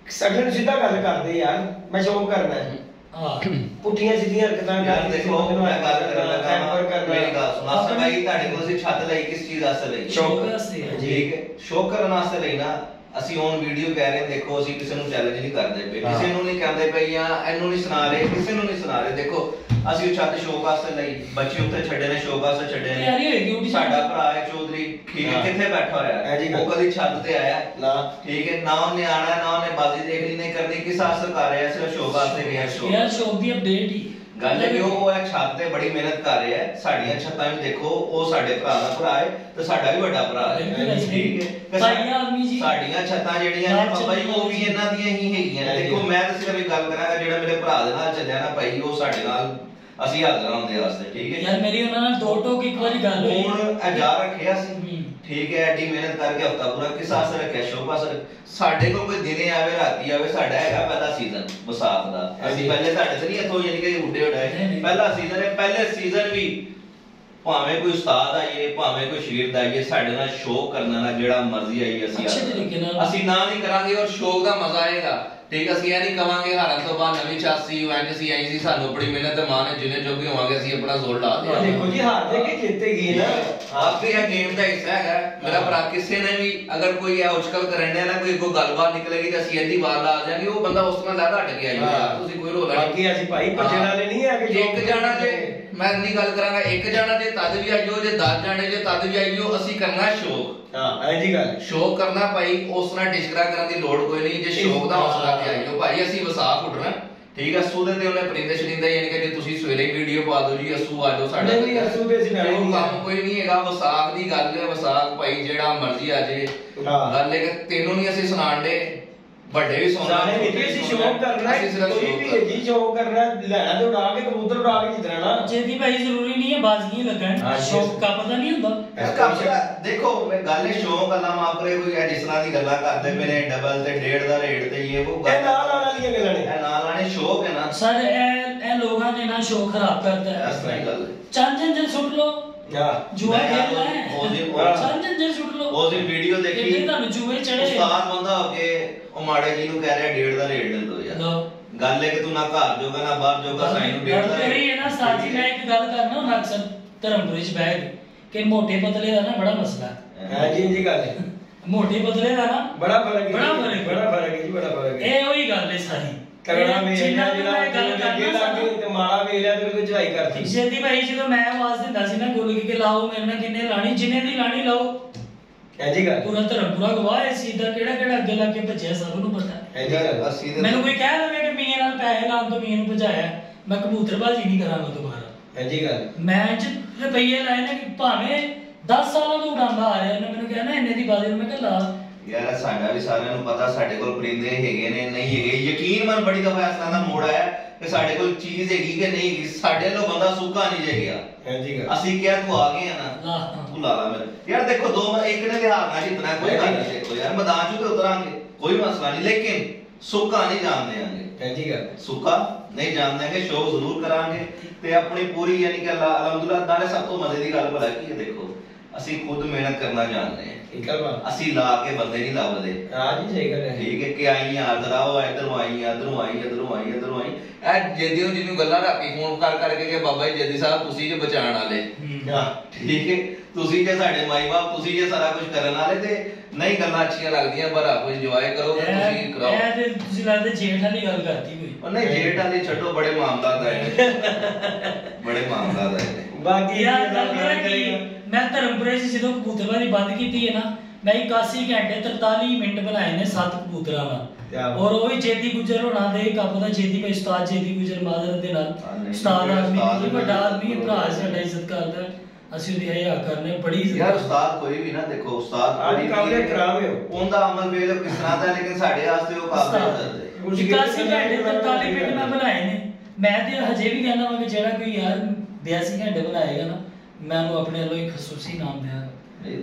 ਸਗਲੇ ਨੂੰ ਸਿੱਧਾ ਗੱਲ ਕਰਦੇ ਯਾਰ ਮੈਂ ਸ਼ੌਕ ਕਰਨਾ ਹੈ। ਹਾਂ ਪੁੱਠੀਆਂ ਸਿੱਧੀਆਂ ਹਰਕਤਾਂ ਯਾਰ ਦੇਖੋ ਮੈਂ ਗੱਲ ਕਰਨ ਲੱਗਾ, ਮੇਰੀ ਗੱਲ ਸੁਣਾ। ਆਪਣੇ- ਭਾਈ ਤੁਹਾਡੇ ਕੋਲ ਅਸੀਂ ਛੱਤ ਲਈ ਕਿਸ ਚੀਜ਼ ਵਾਸਤੇ ਲਈ? ਸ਼ੌਕ ਵਾਸਤੇ। ਠੀਕ ਹੈ, ਸ਼ੌਕ ਕਰਨ ਵਾਸਤੇ ਲਈ ਨਾ। ਅਸੀਂ ਔਨ ਵੀਡੀਓ ਕਹਿ ਰਹੇ ਹਾਂ, ਦੇਖੋ ਅਸੀਂ ਕਿਸੇ ਨੂੰ ਚੈਲੰਜ ਨਹੀਂ ਕਰਦੇ ਪਏ, ਕਿਸੇ ਨੂੰ ਨਹੀਂ ਕਹਿੰਦੇ ਪਏ ਜਾਂ ਇਹਨੂੰ ਨਹੀਂ ਸੁਣਾ ਰਹੇ, ਕਿਸੇ ਨੂੰ ਨਹੀਂ ਸੁਣਾ ਰਹੇ। ਦੇਖੋ ਅਸੀਂ ਉਹ ਛੱਤ ਸ਼ੌਕ ਵਾਸਤੇ ਲਈ, ਬੱਚੇ ਉੱਤੇ ਛੱਡੇ ਨੇ ਸ਼ੌਕ ਵਾਸਤੇ ਛੱਡੇ ਤਿਆਰੀ ਹੋਏਗੀ ਨੇ। ਉਹਦੀ। ਸਾਡਾ ਭਰਾ ਹੈ ਚੌਧਰੀ, ਠੀਕ ਹੈ, ਕਿੱਥੇ ਬੈਠਾ ਹੋਇਆ ਹੈ, ਉਹ ਕਦੀ ਛੱਤ ਤੇ ਆਇਆ ਨਾ, ਠੀਕ ਹੈ ਨਾ, ਉਹਨੇ ਆਣਾ ਨਾ ਉਹਨੇ ਬਾਜ਼ੀ ਦੇਖਣੀ ਨਹੀਂ ਕਰਨੀ, ਕਿਸ ਆਸਰ ਕਰ ਰਿਹਾ, ਸਿਰਫ ਸ਼ੌਕ ਵਾਸਤੇ ਗਿਆ। ਯਾਰ ਸ਼ੌਕ ਦੀ ਅਪਡੇਟ ਹੀ ਗੱਲ ਹੈ ਕਿ ਉਹ ਇਹ ਛੱਤ ਤੇ ਬੜੀ ਮਿਹਨਤ ਕਰ ਰਿਹਾ ਹੈ। ਸਾਡੀਆਂ ਛੱਤਾਂ ਵੀ ਦੇਖੋ, ਉਹ ਸਾਡੇ ਭਰਾ ਦਾ ਭਰਾ ਹੈ ਤੇ ਸਾਡਾ ਵੀ ਵੱਡਾ ਭਰਾ ਹੈ, ਠੀਕ ਹੈ। ਭਾਈ ਆਦਮੀ ਜੀ ਸਾਡੀਆਂ ਛੱਤਾਂ ਜਿਹੜੀਆਂ ਨੇ ਬਾਬਾ ਜੀ ਉਹ ਵੀ ਇਹਨਾਂ ਦੀਆਂ ਹੀ ਹੈਗੀਆਂ ਨੇ। ਦੇਖੋ ਮੈਂ ਤਾਂ ਸਿਰਫ ਇੱਕ ਗੱਲ ਕਰਾਂਗਾ, ਜਿਹੜਾ ਮੇਰੇ ਭਰਾ ਦੇ ਨਾਲ ਚੱਲਿਆ ਨਾ ਭਾਈ, ਉਹ ਸਾਡੇ ਨਾਲ ਅਸੀਂ ਹਾਜ਼ਰ ਹੁੰਦੇ ਵਾਸਤੇ, ਠੀਕ ਹੈ ਯਾਰ। ਮੇਰੀ ਉਹਨਾਂ ਨਾਲ ਦੋ ਟੋਕ ਇੱਕ ਵਾਰੀ ਗੱਲ ਹੋਈ। ਹੁਣ ਇਹ ਜਾ ਰੱਖਿਆ ਸੀ, ਠੀਕ ਹੈ, ਐਡੀ ਮਿਹਨਤ ਕਰਕੇ ਹਫਤਾ ਪੂਰਾ ਕਿਸ ਆਸਰ ਰੱਖਿਆ? ਸ਼ੌਕ ਆਸਰ। ਸਾਡੇ ਕੋਲ ਕੋਈ ਦਿਨੇ ਆਵੇ ਰਾਤੀ ਆਵੇ, ਸਾਡਾ ਹੈਗਾ ਪਹਿਲਾ ਸੀਜ਼ਨ ਵਿਸਾਖ ਦਾ। ਅਸੀਂ ਪਹਿਲੇ ਸਾਡੇ ਤੇ ਨਹੀਂ ਇੱਥੋਂ ਯਾਨੀ ਕਿ ਉੱਡੇ ਉਡਾਏ, ਪਹਿਲਾ ਸੀਜ਼ਨ ਹੈ। ਪਹਿਲੇ ਸੀਜ਼ਨ ਵੀ ਭਾਵੇਂ ਕੋਈ ਉਸਤਾਦ ਆਈਏ, ਭਾਵੇਂ ਕੋਈ ਸ਼ਰੀਫ ਆਈਏ, ਸਾਡੇ ਨਾਲ ਸ਼ੌਕ ਕਰਨਾ ਨਾ, ਜਿਹੜਾ ਮਰਜ਼ੀ ਆਈਏ ਅਸੀਂ ਨਾ ਨਹੀਂ ਕਰਾਂਗੇ, ਔਰ ਸ਼ੌਕ ਦਾ ਮਜ਼ਾ ਆਏਗਾ, ਠੀਕ। ਅਸੀਂ ਇਹ ਨਹੀਂ ਕਵਾਂਗੇ ਹਾਰਨ ਤੋਂ ਬਾਅਦ ਨਵੀਂ ਚਾਸੀ ਐਨਸੀ ਆਈ ਸੀ, ਸਾਨੂੰ ਆਪਣੀ ਮਿਹਨਤ ਤੇ ਮਾਣ ਹੈ, ਜਿੰਨੇ ਜੋਗੇ ਹੋਵਾਂਗੇ ਅਸੀਂ ਆਪਣਾ ਜ਼ੋਰ ਲਾ ਦਿਆਂਗੇ। ਦੇਖੋ ਜੀ ਹਾਰ ਦੇ ਕੇ ਜਿੱਤੇ ਗਏ ਨਾ, ਆਪਕੇ ਇਹ ਗੇਮ ਦਾ ਹਿੱਸਾ ਹੈਗਾ। ਮੇਰਾ ਭਰਾ ਕਿਸੇ ਨੇ ਵੀ ਅਗਰ ਕੋਈ ਇਹ ਉਚਕਲ ਕਰਨ ਡਿਆ ਨਾ, ਕੋਈ ਗੱਲਬਾਤ ਨਿਕਲੇਗੀ ਤਾਂ ਅਸੀਂ ਇਹਦੀ ਵਾਰ ਲਾ ਜਾਾਂਗੇ, ਉਹ ਬੰਦਾ ਉਸ ਤਰ੍ਹਾਂ ਲੈਦਾ ਹਟ ਗਿਆ ਯਾਰ, ਤੁਸੀਂ ਕੋਈ ਰੋਲਾ ਨਹੀਂ। ਬਾਕੀ ਅਸੀਂ ਭਾਈ ਭੱਜਣ ਵਾਲੇ ਨਹੀਂ ਆ ਕਿ ਇੱਕ ਜਾਣਾ ਜੇ ਮੈਂ ਇੰਨੀ ਗੱਲ ਕਰਾਂਗਾ, ਇੱਕ ਜਾਣਾ ਜੇ ਤਦ ਵੀ ਆਈਓ, ਜੇ 10 ਜਾਣੇ ਜੇ ਤਦ ਵੀ ਆਈਓ, ਅਸੀਂ ਕਰਨਾ ਸ਼ੌਕ। ਹਾਂ ਐਂ ਜੀ ਗੱਲ ਸ਼ੌਕ ਕਰਨਾ ਭਾਈ, ਉਸ ਤਰ੍ਹਾਂ ਡਿਸਕਰਾ ਕਰਨ ਦੀ ਲੋੜ ਕੋਈ ਨਹੀਂ। ਜੇ ਸ਼ੌਕ ਦਾ ਹੌਸਲਾ ਤੇ ਆਈਓ ਭਾਈ, ਅਸੀਂ ਵਿਸਾਖ ਉੱਡਣਾ, ਠੀਕ ਹੈ। ਅਸੂ ਦੇ ਤੇ ਉਹਨੇ ਪਰਿੰਦੇ ਸ਼ਰਿੰਦਾ, ਯਾਨੀ ਕਿ ਜੇ ਤੁਸੀਂ ਸਵੇਰੇ ਵੀਡੀਓ ਪਾ ਦਿਓ ਜੀ ਅਸੂ ਆ ਜਾਓ ਸਾਡੇ, ਨਹੀਂ ਅਸੂ ਦੇ ਅਸੀਂ ਉਹ ਕੰਮ ਕੋਈ ਨਹੀਂ ਹੈਗਾ। ਵਿਸਾਖ ਦੀ ਗੱਲ ਹੈ, ਵਿਸਾਖ ਭਾਈ ਜਿਹੜਾ ਮਰਜ਼ੀ ਆ ਜੇ। ਗੱਲ ਹੈ ਕਿ ਤੈਨੂੰ ਨਹੀਂ ਅਸੀਂ ਸੁਣਾਣ ਦੇ, ਵੱਡੇ ਵੀ ਸੁਣਨਾ ਸਾਰੇ ਨਹੀਂ ਅਸੀਂ ਸ਼ੌਕ ਕਰਨਾ, ਕੋਈ ਵੀ ਜੀ ਸ਼ੌਕ ਕਰਨਾ, ਲੈਣਾ ਤੇ ਉਡਾ ਕੇ ਕਬੂਤਰ ਉਡਾ ਕੇ ਜਿੱਤਣਾ ਨਾ। ਜੇਦੀ ਭਾਈ ਜ਼ਰੂਰੀ ਨਹੀਂ ਹੈ ਬਾਜ਼ੀਆਂ ਲੱਗਣ, ਸ਼ੌਕ ਕਾ ਪਤਾ ਨਹੀਂ ਹੁੰਦਾ। ਦੇਖੋ ਗੱਲ ਹੈ ਸ਼ੌਕ ਅੱਲਾ ਮਾਫ ਕਰੇ, ਕੋਈ ਜਿਸ ਤਰ੍ਹਾਂ ਦੀ ਗੱਲਾਂ ਕਰਦੇ ਪਏ ਨੇ ਡਬਲ ਤੇ 1.5 ਦਾ ਰੇਟ ਤੇ ਇਹ ਉਹ ਇਹ ਨਾਲ ਆਉਣ ਵਾਲੀਆਂ ਗੱਲਾਂ ਨੇ, ਇਹ ਨਾਲ ਆਣੇ ਸ਼ੌਕ ਹੈ ਨਾ ਸਰ। ਇਹ ਲੋਕਾਂ ਨੇ ਨਾ ਸ਼ੌਕ ਖਰਾਬ ਕਰਤਾ ਹੈ। ਇਸ ਤਰ੍ਹਾਂ ਹੀ ਗੱਲ ਹੈ। ਚੰਨ ਸੁੱਟ ਲੋ, ਜੂਆ ਖੇਡਣਾ ਹੈ, ਚੰਨ ਸੁੱਟ ਲੋ। ਉਹਦੀ ਵੀਡੀਓ ਦੇਖੀ, ਕਿਤੇ ਤੁਹਾਨੂੰ ਜੂਏ ਚੜੇ, ਉਸਤਾਦ ਬੰਦਾ ਹੋ ਕੇ ਉਹ ਮਾੜੇ ਜੀ ਨੂੰ ਕਹਿ ਰਿਹਾ 1.5 ਦਾ ਰੇਟ ਦੇ ਦੋ ਯਾਰ। ਗੱਲ ਹੈ ਕਿ ਤੂੰ ਨਾ ਘਰ ਜੋਗਾ ਨਾ ਬਾਹਰ ਜੋਗਾ, ਸਾਈਨ ਨੂੰ 1.5 ਦਾ ਰੇਟ ਹੈ ਨਾ। ਸਾਜੀ ਮੈਂ ਇੱਕ ਗੱਲ ਕਰਨਾ ਹੁਣ ਅਕਸਰ ਧਰਮਪੁਰੀ ਚ ਬਹਿ ਕੇ ਮੋਟੇ ਪਤਲੇ ਦਾ ਨਾ ਬੜਾ ਮਸਲਾ ਹੈ। ਹਾਂ ਜੀ ਗੱਲ ਹੈ, ਮੋਟੇ ਪਤਲੇ ਦਾ ਨਾ ਬੜਾ ਫਰਕ ਹੈ, ਬੜਾ ਫਰਕ ਹੈ ਜੀ, ਬੜਾ ਫਰਕ ਹੈ। ਇਹ ਉਹੀ ਗੱਲ ਹੈ ਸਾਰੀ। ਤਗੜਾ ਵੇਲਿਆ ਜਿਹੜਾ ਗੱਲ ਕਰਨਾ ਤੇ ਮਾੜਾ ਵੇਲਿਆ ਤੇ ਉਹਦੇ ਚੜਾਈ ਕਰਤੀ। ਜੇਦੀ ਭਾਈ ਜਦੋਂ ਮੈਂ ਆਵਾਜ਼ ਦਿੰਦਾ ਸੀ ਨਾ ਗੋਲ ਕੇ ਲਾਓ ਮੇਰੇ ਨਾਲ, ਕਿੰਨੇ ਲਾਣੀ, ਜਿੰਨੇ ਦੀ ਲਾਣੀ ਲਾਓ। ਐ ਜੀ ਗੱਲ ਪੂਰਾ ਧਰਮਪੁਰਾ ਗਵਾਹ ਹੈ ਸੀ ਦਾ, ਕਿਹੜਾ ਕਿਹੜਾ ਅੱਗੇ ਲੱਗ ਕੇ ਭੱਜਿਆ ਸਭ ਨੂੰ ਪਤਾ। ਐ ਜੀ ਗੱਲ ਅਸੀਂ ਮੈਨੂੰ ਕੋਈ ਕਹਿ ਦੇਵੇ ਕਿ ਮੀਆਂ ਨਾਲ ਪੈਸੇ ਲਾਉਣ ਤੋਂ ਮੀਆਂ ਨੂੰ ਭਜਾਇਆ, ਮੈਂ ਕਬੂਤਰਬਾਜ਼ੀ ਨਹੀਂ ਕਰਾਂਗਾ ਦੁਬਾਰਾ। ਐ ਜੀ ਗੱਲ ਮੈਂ ਰੁਪਈਏ ਲਾਏ ਨੇ ਕਿ ਭਾਵੇਂ 10 ਸਾਲਾਂ ਤੋਂ ਉਡਾਂਦਾ ਆ ਰਿਹਾ, ਉਹਨੇ ਮੈਨੂੰ ਕਿਹਾ ਨਾ ਇੰਨੇ ਦੀ ਬਾਜ਼ੀ, ਮੈਂ ਕਿਹਾ ਲਾ ਯਾਰ ਸਾਡਾ ਵੀ ਸਾਰਿਆਂ ਨੂੰ ਪਤਾ ਸਾਡੇ ਕੋਲ ਪਰਿੰਦੇ ਹੈਗੇ ਨੇ ਨਹੀਂ ਹੈਗੇ। ਯਕੀਨ ਮਨ ਬੜੀ ਦਫਾ ਇਸ ਤਰ੍ਹਾਂ ਦਾ ਮੋੜ ਆਇਆ ਕਿ ਸਾਡੇ ਕੋਲ ਚੀਜ਼ ਹੈਗੀ ਕਿ ਨਹੀਂ ਹੈਗੀ। ਸਾਡੇ ਵੱਲੋਂ ਬੰਦਾ ਸੁੱਕਾ ਨਹੀਂ ਜੇ ਗਿਆ। ਅਸੀਂ ਕਿਹਾ ਤੂੰ ਆ ਗਏ ਆ ਨਾ ਤੂੰ ਲਾ ਲਾ ਮੇਰੇ। ਯਾਰ ਦੇਖੋ ਦੋ ਇੱਕ ਨੇ ਹਾਰਨਾ ਜਿੱਤਣਾ ਕੋਈ ਗੱਲ ਨਹੀਂ। ਦੇਖੋ ਯਾਰ ਮੈਦਾਨ 'ਚ ਤੇ ਉਤਰਾਂਗੇ ਕੋਈ ਮਸਲਾ ਨਹੀਂ, ਲੇਕਿਨ ਸੁੱਕਾ ਨਹੀਂ ਜਾਣ ਦੇਵਾਂਗੇ। ਸੁੱਕਾ ਨਹੀਂ ਜਾਣ ਦੇਵਾਂਗੇ। ਸ਼ੋਅ ਜ਼ਰੂਰ ਕਰਾਂਗੇ ਤੇ ਆਪਣੀ ਪੂਰੀ ਯਾਨੀ ਕਿ ਅਲਹਮਦੁਲਿल्लाह ਨਾਲੇ ਸਭ ਤੋਂ ਮਜ਼ੇ ਦੀ ਗੱਲ ਭਲਾ ਕੀ ਹੈ, ਦੇਖੋ ਅਸੀਂ ਖੁਦ ਮਿਹਨਤ ਕਰਨਾ ਜਾਣਦੇ ਹਾਂ। ਅਸੀਂ ਲਾ ਕੇ ਬੰਦੇ ਨਹੀਂ ਲੱਭਦੇ। ਠੀਕ ਹੈ ਕਿ ਆਈ ਆਦਰ ਆਓ ਇਧਰੋਂ ਆਈ ਇਧਰੋਂ ਆਈ ਇਧਰੋਂ ਆਈ ਇਧਰੋਂ ਆਈ। ਇਹ ਜੱਦੀਓ ਜਿਹਨੂੰ ਗੱਲਾਂ ਰਾਤੀ ਫੋਨ ਕਰ ਕਰਕੇ ਕਿ ਬਾਬਾ ਜੀ ਜੱਦੀ ਸਾਹਿਬ ਤੁਸੀਂ ਜੇ ਬਚਾਉਣ ਵਾਲੇ, ਠੀਕ ਹੈ ਤੁਸੀਂ ਜੇ ਸਾਡੇ ਮਾਈ ਬਾਪ, ਤੁਸੀਂ ਜੇ ਸਾਰਾ ਕੁਝ ਕਰਨ ਵਾਲੇ ਤੇ ਨਹੀਂ ਗੱਲਾਂ ਅੱਛੀਆਂ ਲੱਗਦੀਆਂ ਪਰ ਆਪੋ ਇੰਜੋਏ ਕਰੋ ਤੇ ਤੁਸੀਂ ਕਰਾਓ। ਇਹ ਤੇ ਤੁਸੀਂ ਲੱਗਦੇ ਜੇਠ ਵਾਲੀ ਗੱਲ ਕਰਤੀ ਕੋਈ। ਉਹ ਨਹੀਂ ਜੇਠ ਵਾਲੀ ਛੱਡੋ, ਬੜੇ ਮਾਮਲਾਤ ਆਏ ਬੜੇ ਮਾਮਲਾਤ ਆਏ ਨੇ। ਬਾਕੀ ਯਾਰ ਗੱਲ ਕਰਾਂਗੀ ਮੈਂ ਧਰਮਪੁਰੇ 'ਚ ਜਦੋਂ ਕਬੂਤਰਬਾਜ਼ੀ ਬੰਦ ਕੀਤੀ ਹੈ ਨਾ, ਮੈਂ 81 ਘੰਟੇ 43 ਮਿੰਟ ਬਣਾਏ ਨੇ 7 ਕਬੂਤਰਾਂ ਨਾਲ। ਔਰ ਉਹ ਵੀ ਜੇਦੀ ਗੁਜਰ ਹੋਣਾ ਦੇ ਕੱਪ ਦਾ ਜੇਦੀ ਭਾਈ ਉਸਤਾਦ ਜੇਦੀ ਗੁਜਰ ਮਾਦਰ ਦੇ ਨਾਲ ਉਸਤਾਦ ਆਦਮੀ ਕੋਈ ਵੱਡਾ ਆਦਮੀ ਭਰਾ ਸਾਡਾ ਇੱਜ਼ਤ ਕਰਦਾ, ਅਸੀਂ ਉਹਦੀ ਹਯਾ ਕਰਨੇ ਬੜੀ ਇੱਜ਼ਤ। ਯਾਰ ਉਸਤਾਦ ਕੋਈ ਵੀ ਨਾ ਦੇਖੋ ਉਸਤਾਦ ਕੋਈ ਕਾਬਲੇ ਖਰਾਬ ਹੈ ਉਹਦਾ ਅਮਲ ਵੇਖ ਲਓ ਕਿਸ ਤਰ੍ਹਾਂ ਦਾ, ਲੇਕਿਨ ਸਾਡੇ ਵਾਸਤੇ ਉਹ ਕਾਬਲੇ ਕਰਦੇ। 81 ਘੰਟੇ 43 ਮਿੰਟ ਮੈਂ ਬਣਾਏ ਨੇ। ਮੈਂ ਤੇ ਹਜੇ ਵੀ ਕਹਿੰਦਾ ਹਾਂ ਕਿ ਜਿਹੜਾ ਕੋਈ ਯਾਰ 82 ਘੰਟੇ ਬਣਾਏਗਾ ਨਾ ਮੈਂ ਉਹਨੂੰ ਆਪਣੇ ਵੱਲੋਂ ਇੱਕ ਖਸੂਸੀ ਨਾਮ ਦਿਆਂਗਾ।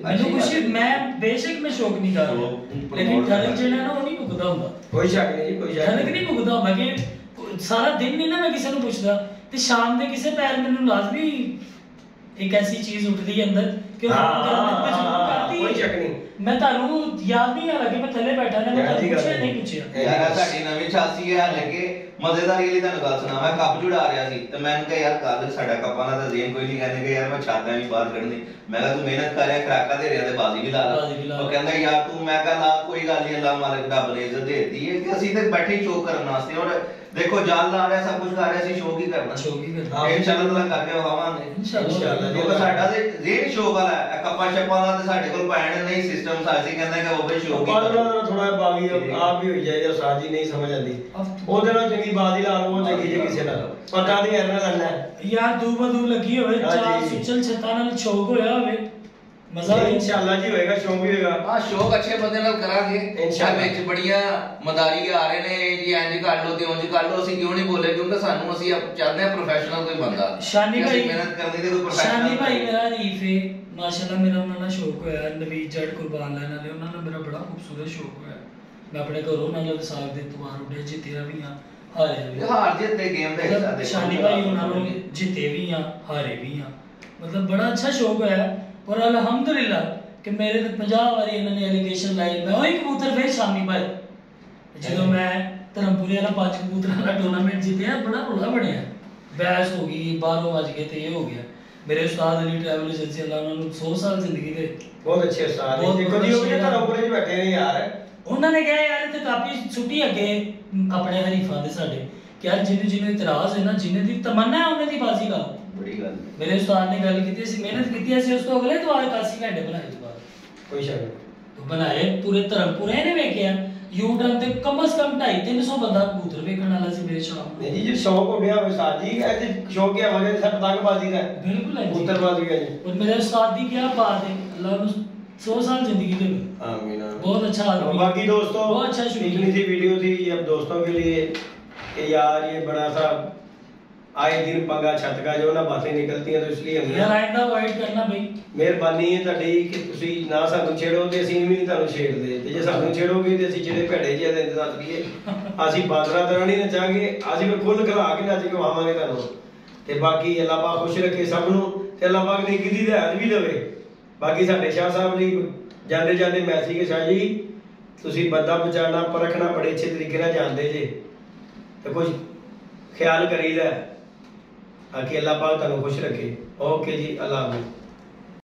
ਮੈਨੂੰ ਕੁਛ ਮੈਂ ਬੇਸ਼ੱਕ ਮੈਂ ਸ਼ੌਕ ਨਹੀਂ ਕਰ ਰਿਹਾ, ਲੇਕਿਨ ਠਲਕ ਜਿਹੜਾ ਨਾ ਉਹ ਨਹੀਂ ਮੁੱਕਦਾ ਹੁੰਦਾ। ਕੋਈ ਸ਼ੱਕ ਨਹੀਂ, ਕੋਈ ਸ਼ੱਕ ਠਲਕ ਨਹੀਂ ਮੁੱਕਦਾ ਹੁੰਦਾ ਕਿ ਸਾਰਾ ਦਿਨ ਨਹੀਂ ਨਾ ਮੈਂ ਕਿਸੇ ਨੂੰ ਪੁੱਛਦਾ ਤੇ ਸ਼ਾਮ ਦੇ ਕਿਸੇ ਪੈਰ ਮੈਨੂੰ ਲਾਜ਼ਮੀ ਇੱਕ ਐਸੀ ਚੀਜ਼ ਉੱਠਦੀ ਹੈ ਅੰਦਰ ਕਿ ਉਹ ਕੋਈ ਸ਼ੱਕ ਨਹੀਂ। ਮੈਂ ਤੁਹਾਨੂੰ ਯਾਦ ਨਹੀਂ ਆ ਲੱਗੇ ਮੈਂ ਥੱਲੇ ਬੈਠਾ ਨਾ, ਮੈਂ ਪੁੱਛਿਆ ਨਹੀਂ ਪੁੱਛਿਆ। ਯਾਰ ਸਾਡੀ ਨਵੀਂ ਛਾਸੀ ਹੈ ਲੱਗੇ ਮਜ਼ੇਦਾਰੀ ਵਾਲੀ ਤੁਹਾਨੂੰ ਗੱਲ ਸੁਣਾ। ਮੈਂ ਕੱਪ ਜੁੜਾ ਰਿਹਾ ਸੀ ਤੇ ਮੈਨੂੰ ਕਿਹਾ ਯਾਰ ਕੱਲ ਸਾਡਾ ਕੱਪਾਂ ਦਾ ਤਾਂ ਜ਼ੇਨ ਕੋਈ ਨਹੀਂ ਕਹਿੰਦੇ ਕਿ ਯਾਰ ਮੈਂ ਛਾਤਾਂ ਵੀ ਬਾਹਰ ਕੱਢਣੀ। ਮੈਂ ਕਿਹਾ ਤੂੰ ਮਿਹਨਤ ਕਰ ਰਿਹਾ ਖਰਾਕਾ ਦੇ ਰਿਹਾ ਤੇ ਬਾਜ਼ੀ ਵੀ ਲਾ ਲਾ। ਉਹ ਕਹਿੰਦਾ ਯਾਰ ਤੂੰ, ਮੈਂ ਕਿਹਾ ਲਾ ਕੋਈ ਗੱਲ ਨਹੀਂ, ਅੱਲਾਹ ਮਾਲਕ ਰੱਬ ਨੇ ਇੱਜ਼ਤ ਦੇਤੀ ਹੈ ਕਿ ਅਸੀਂ ਤੇ ਬੈਠੇ ਸ਼ੋਅ ਕਰਨ ਵਾਸਤੇ। ਔਰ ਦੇਖੋ ਜਲ ਲਾ ਰਿਹਾ ਸਭ ਕੁਝ ਕਰ ਰਿਹਾ ਸੀ, ਸ਼ੋਅ ਕੀ ਕਰਨਾ, ਸ਼ੋਅ ਕੀ ਕਰਨਾ ਇਨਸ਼ਾਅੱਲਾ ਕਰਕੇ ਵਿਖਾਵਾਂਗੇ ਇਨਸ਼ਾਅੱਲਾ। ਦੇਖੋ ਸਾਡਾ ਤੇ ਜ਼ੇਨ ਸ਼ੋਅ ਵਾਲਾ ਹੈ, ਕੱਪਾਂ ਛੱਪਾਂ ਦਾ ਤੇ ਸਾਡੇ ਕੋਲ ਪੈਣ ਨਹੀਂ ਸਿਸਟਮ ਸਾਜੀ ਕਹਿੰਦਾ ਕਿ ਉਹ ਬਈ ਸ਼ੋਅ ਕੀ ਕਰਨਾ। ਥੋੜਾ ਬਾਗੀ ਆਪ ਵੀ ਹੋਈ ਜਾਏਗਾ ਸਾਜੀ ਨਹੀਂ ਸਮਝ ਆਉਂਦੀ ਉਹਦੇ ਨਾਲ ਚੰਗੀ ਬਾਜ਼ੀ ਲਾ ਲਓ, ਚੰਗੀ ਜੇ ਕਿਸੇ ਨਾਲ ਪਤਾ ਨਹੀਂ ਐਨਾ ਕਰਨਾ ਯਾਰ ਦੂ ਬਦੂ ਲੱਗੀ ਹੋਵੇ ਚਾਰ ਸੁਚਲ ਛੱਤਾਂ ਨਾਲ ਸ਼ੌਕ ਹੋਇਆ ਹੋਵੇ ਮਜ਼ਾ ਇਨਸ਼ਾਅੱਲਾ ਜੀ ਹੋਏਗਾ, ਸ਼ੌਕ ਵੀ ਹੋਏਗਾ। ਹਾਂ ਸ਼ੌਕ ਅੱਛੇ ਬੰਦੇ ਨਾਲ ਕਰਾਂਗੇ ਇਨਸ਼ਾਅੱਲਾ। ਵਿੱਚ ਬੜੀਆਂ ਮਦਾਰੀ ਆ ਰਹੇ ਨੇ ਜੀ ਇੰਜ ਕਰ ਲਓ ਤੇ ਉਂਝ ਕਰ ਲਓ, ਅਸੀਂ ਕਿਉਂ ਨਹੀਂ ਬੋਲੇ ਕਿਉਂਕਿ ਸਾਨੂੰ ਅਸੀਂ ਚਾਹਦੇ ਹਾਂ ਪ੍ਰੋਫੈਸ਼ਨਲ ਕੋਈ ਬੰਦਾ। ਸ਼ਾਨੀ ਭਾਈ ਮਿਹਨਤ ਕਰਨੀ ਤੇ ਕੋਈ ਪ੍ਰੋਫੈਸ਼ਨਲ। ਸ਼ਾਨੀ ਭਾਈ ਮੇਰਾ ਰੀਫ ਹੈ ਮਾਸ਼ਾਅੱਲਾ, ਮੇਰਾ ਉਹਨਾਂ ਨਾਲ ਸ਼ੌਕ ਹੋਇਆ ਨਵੀਦ ਜੱਟ ਕੁਰਬਾਨ ਲੈਣ ਵਾਲੇ, ਉਹਨਾਂ ਨਾਲ ਮੇਰਾ ਬੜਾ ਖੂਬਸੂਰਤ ਸ਼ੌਕ ਹੋਇਆ। ਮੈਂ ਆਪਣੇ ਘਰੋਂ ਉਹਨਾਂ ਨਾਲ ਵਿਸਾਖ ਦੇ ਇਤਵਾਰ ਉੱਡੇ ਜਿੱਤਿਆ ਵੀ ਹਾਂ ਹਾਰੇ ਵੀ। ਹਾਰ ਜਿੱਤ ਦੇ ਗੇਮ ਦਾ ਹਿੱਸਾ ਦੇਖੋ ਸ਼ਾਨੀ ਭਾਈ ਉਹਨਾਂ ਨੂੰ ਜਿੱਤੇ ਵੀ ਹਾਂ ਹਾਰੇ ਵੀ ਹਾਂ, ਮਤਲਬ ਬੜਾ ਅੱਛਾ ਸ਼ੌਕ ਹੋਇਆ। ਔਰ ਅਲਹਮਦੁਲਿल्लाह ਕਿ ਮੇਰੇ ਤੇ 50 ਵਾਰੀ ਇਹਨਾਂ ਨੇ ਐਲੀਗੇਸ਼ਨ ਲਾਈ। ਮੈਂ ਉਹੀ ਕਬੂਤਰ ਫੇਰ ਸ਼ਾਮੀ ਭਾਈ ਜਦੋਂ ਮੈਂ ਧਰਮਪੁਰੇ ਵਾਲਾ 5 ਕਬੂਤਰਾਂ ਦਾ ਟੂਰਨਾਮੈਂਟ ਜਿੱਤਿਆ ਬੜਾ ਰੌਲਾ ਬਣਿਆ, ਬਹਿਸ ਹੋ ਗਈ, ਬਾਹਰੋਂ ਵੱਜ ਗਏ ਤੇ ਇਹ ਹੋ ਗਿਆ। ਮੇਰੇ ਉਸਤਾਦ ਅਲੀ ਟਰੈਵਲ ਏਜੰਸੀ ਅੱਲਾਹ ਉਹਨਾਂ ਨੂੰ 100 ਸਾਲ ਜ਼ਿੰਦਗੀ ਦੇ ਬਹੁਤ ਅੱਛੇ ਉਸਤਾਦ ਨੇ। ਦੇਖੋ ਜੀ ਉਹ ਵੀ ਧਰਮਪੁਰੇ 'ਚ ਬੈਠੇ ਨੇ ਯਾਰ, ਉਹਨਾਂ ਨੇ ਕਿਹਾ ਯਾਰ ਇੱਥੇ ਕਾਪੀ ਛੁੱਟੀ ਅੱਗੇ ਆਪਣੇ ਹਰੀਫਾਂ ਦੇ ਸਾਡੇ ਕਿ ਯਾਰ ਜਿਹਨੂੰ ਇਤਰਾਜ਼ ਹੈ ਨਾ, ਜਿਹਨੇ ਦੀ ਤਮੰਨਾ ਹੈ ਉਹਨੇ ਦੀ ਬਾਜ਼ੀ ਲਾਓ। ਬੜੀ ਗੱਲ ਮੇਰੇ ਉਸਤਾਦ ਨੇ ਗੱਲ ਕੀਤੀ, ਅਸੀਂ ਮਿਹਨਤ ਕੀਤੀ, ਅਸੀਂ ਉਸ ਤੋਂ ਅਗਲੇ ਦੁਆਰ 81 ਘੰਟੇ ਬਣਾਏ ਦੁਆਰ ਕੋਈ ਸ਼ੱਕ ਨਹੀਂ ਬਣਾਏ ਪੂਰੇ ਧਰਮਪੁਰੇ ਨੇ ਵੇਖਿਆ ਯੂ ਟਰਨ ਤੇ ਕਮ ਸੇ ਕਮ 250-300 ਬੰਦਾ ਕਬੂਤਰ ਵੇਖਣ ਵਾਲਾ ਸੀ ਮੇਰੇ ਸ਼ੌਕ ਨੂੰ। ਨਹੀਂ ਜੀ ਸ਼ੌਕ ਹੋ ਗਿਆ ਉਸਤਾਦ ਜੀ, ਐਸੇ ਸ਼ੌਕ ਕੀ ਵਜ੍ਹਾ से पतंगबाजी का बिल्कुल है कबूतरबाजी का जी। और मेरे उस्ताद की क्या बात है, अल्लाह ने 100 साल जिंदगी दे। आमीन। बहुत अच्छा आदमी। बाकी दोस्तों बहुत अच्छा इतनी सी वीडियो थी अब दोस्तों के लिए कि यार ये बड़ा सा आए दिन पंगा छत का जो ना बातें निकलती हैं तो इसलिए हम यार आइंदा अवॉइड करना भाई। ਮਿਹਰਬਾਨੀ ਹੈ ਤੁਹਾਡੀ ਕਿ ਤੁਸੀਂ ਨਾ ਸਾਨੂੰ ਛੇੜੋ ਤੇ ਅਸੀਂ ਵੀ ਨਹੀਂ ਤੁਹਾਨੂੰ ਛੇੜਦੇ, ਤੇ ਜੇ ਸਾਨੂੰ ਛੇੜੋਗੇ ਤੇ ਅਸੀਂ ਜਿਹੜੇ ਭੇੜੇ ਜਿਹੇ ਦੇ ਇੰਤਜ਼ਾਰ ਕਰੀਏ ਅਸੀਂ ਬਾਦਰਾ ਤਰ੍ਹਾਂ ਨਹੀਂ ਨੱਚਾਂਗੇ, ਅਸੀਂ ਵੀ ਖੁੱਲ ਖਲਾ ਕੇ ਨੱਚ ਕੇ ਵਾਵਾਂਗੇ ਤੁਹਾਨੂੰ। ਤੇ ਬਾਕੀ ਅੱਲਾਹ ਪਾਕ ਖੁਸ਼ ਰੱਖੇ ਸਭ ਨੂੰ ਤੇ ਅੱਲਾਹ ਪਾਕ ਨੇ ਕਿਦੀ ਹਦਾਇਤ ਵੀ ਦੇਵੇ। ਬਾਕੀ ਸਾਡੇ ਸ਼ਾਹ ਸਾਹਿਬ ਲਈ ਜਾਂਦੇ ਜਾਂਦੇ ਮੈਸੇਜ ਕਿ ਸ਼ਾਹ ਜੀ ਤੁਸੀਂ ਬੰਦਾ ਬਚਾਉਣਾ ਪਰਖਣਾ ਬੜੇ ਅੱਛੇ ਤਰੀਕੇ ਨਾਲ ਜਾਣਦੇ ਜੇ ਤੇ ਕੁਝ ਖਿਆਲ ਕਰੀਦਾ ਕਿ ਅੱਲਾਹ ਪਾਕ ਤੁਹਾਨੂੰ ਖੁਸ਼ ਰੱਖੇ। ਓਕੇ ਜੀ, ਅੱਲਾਹ ਹਾਫਿਜ਼।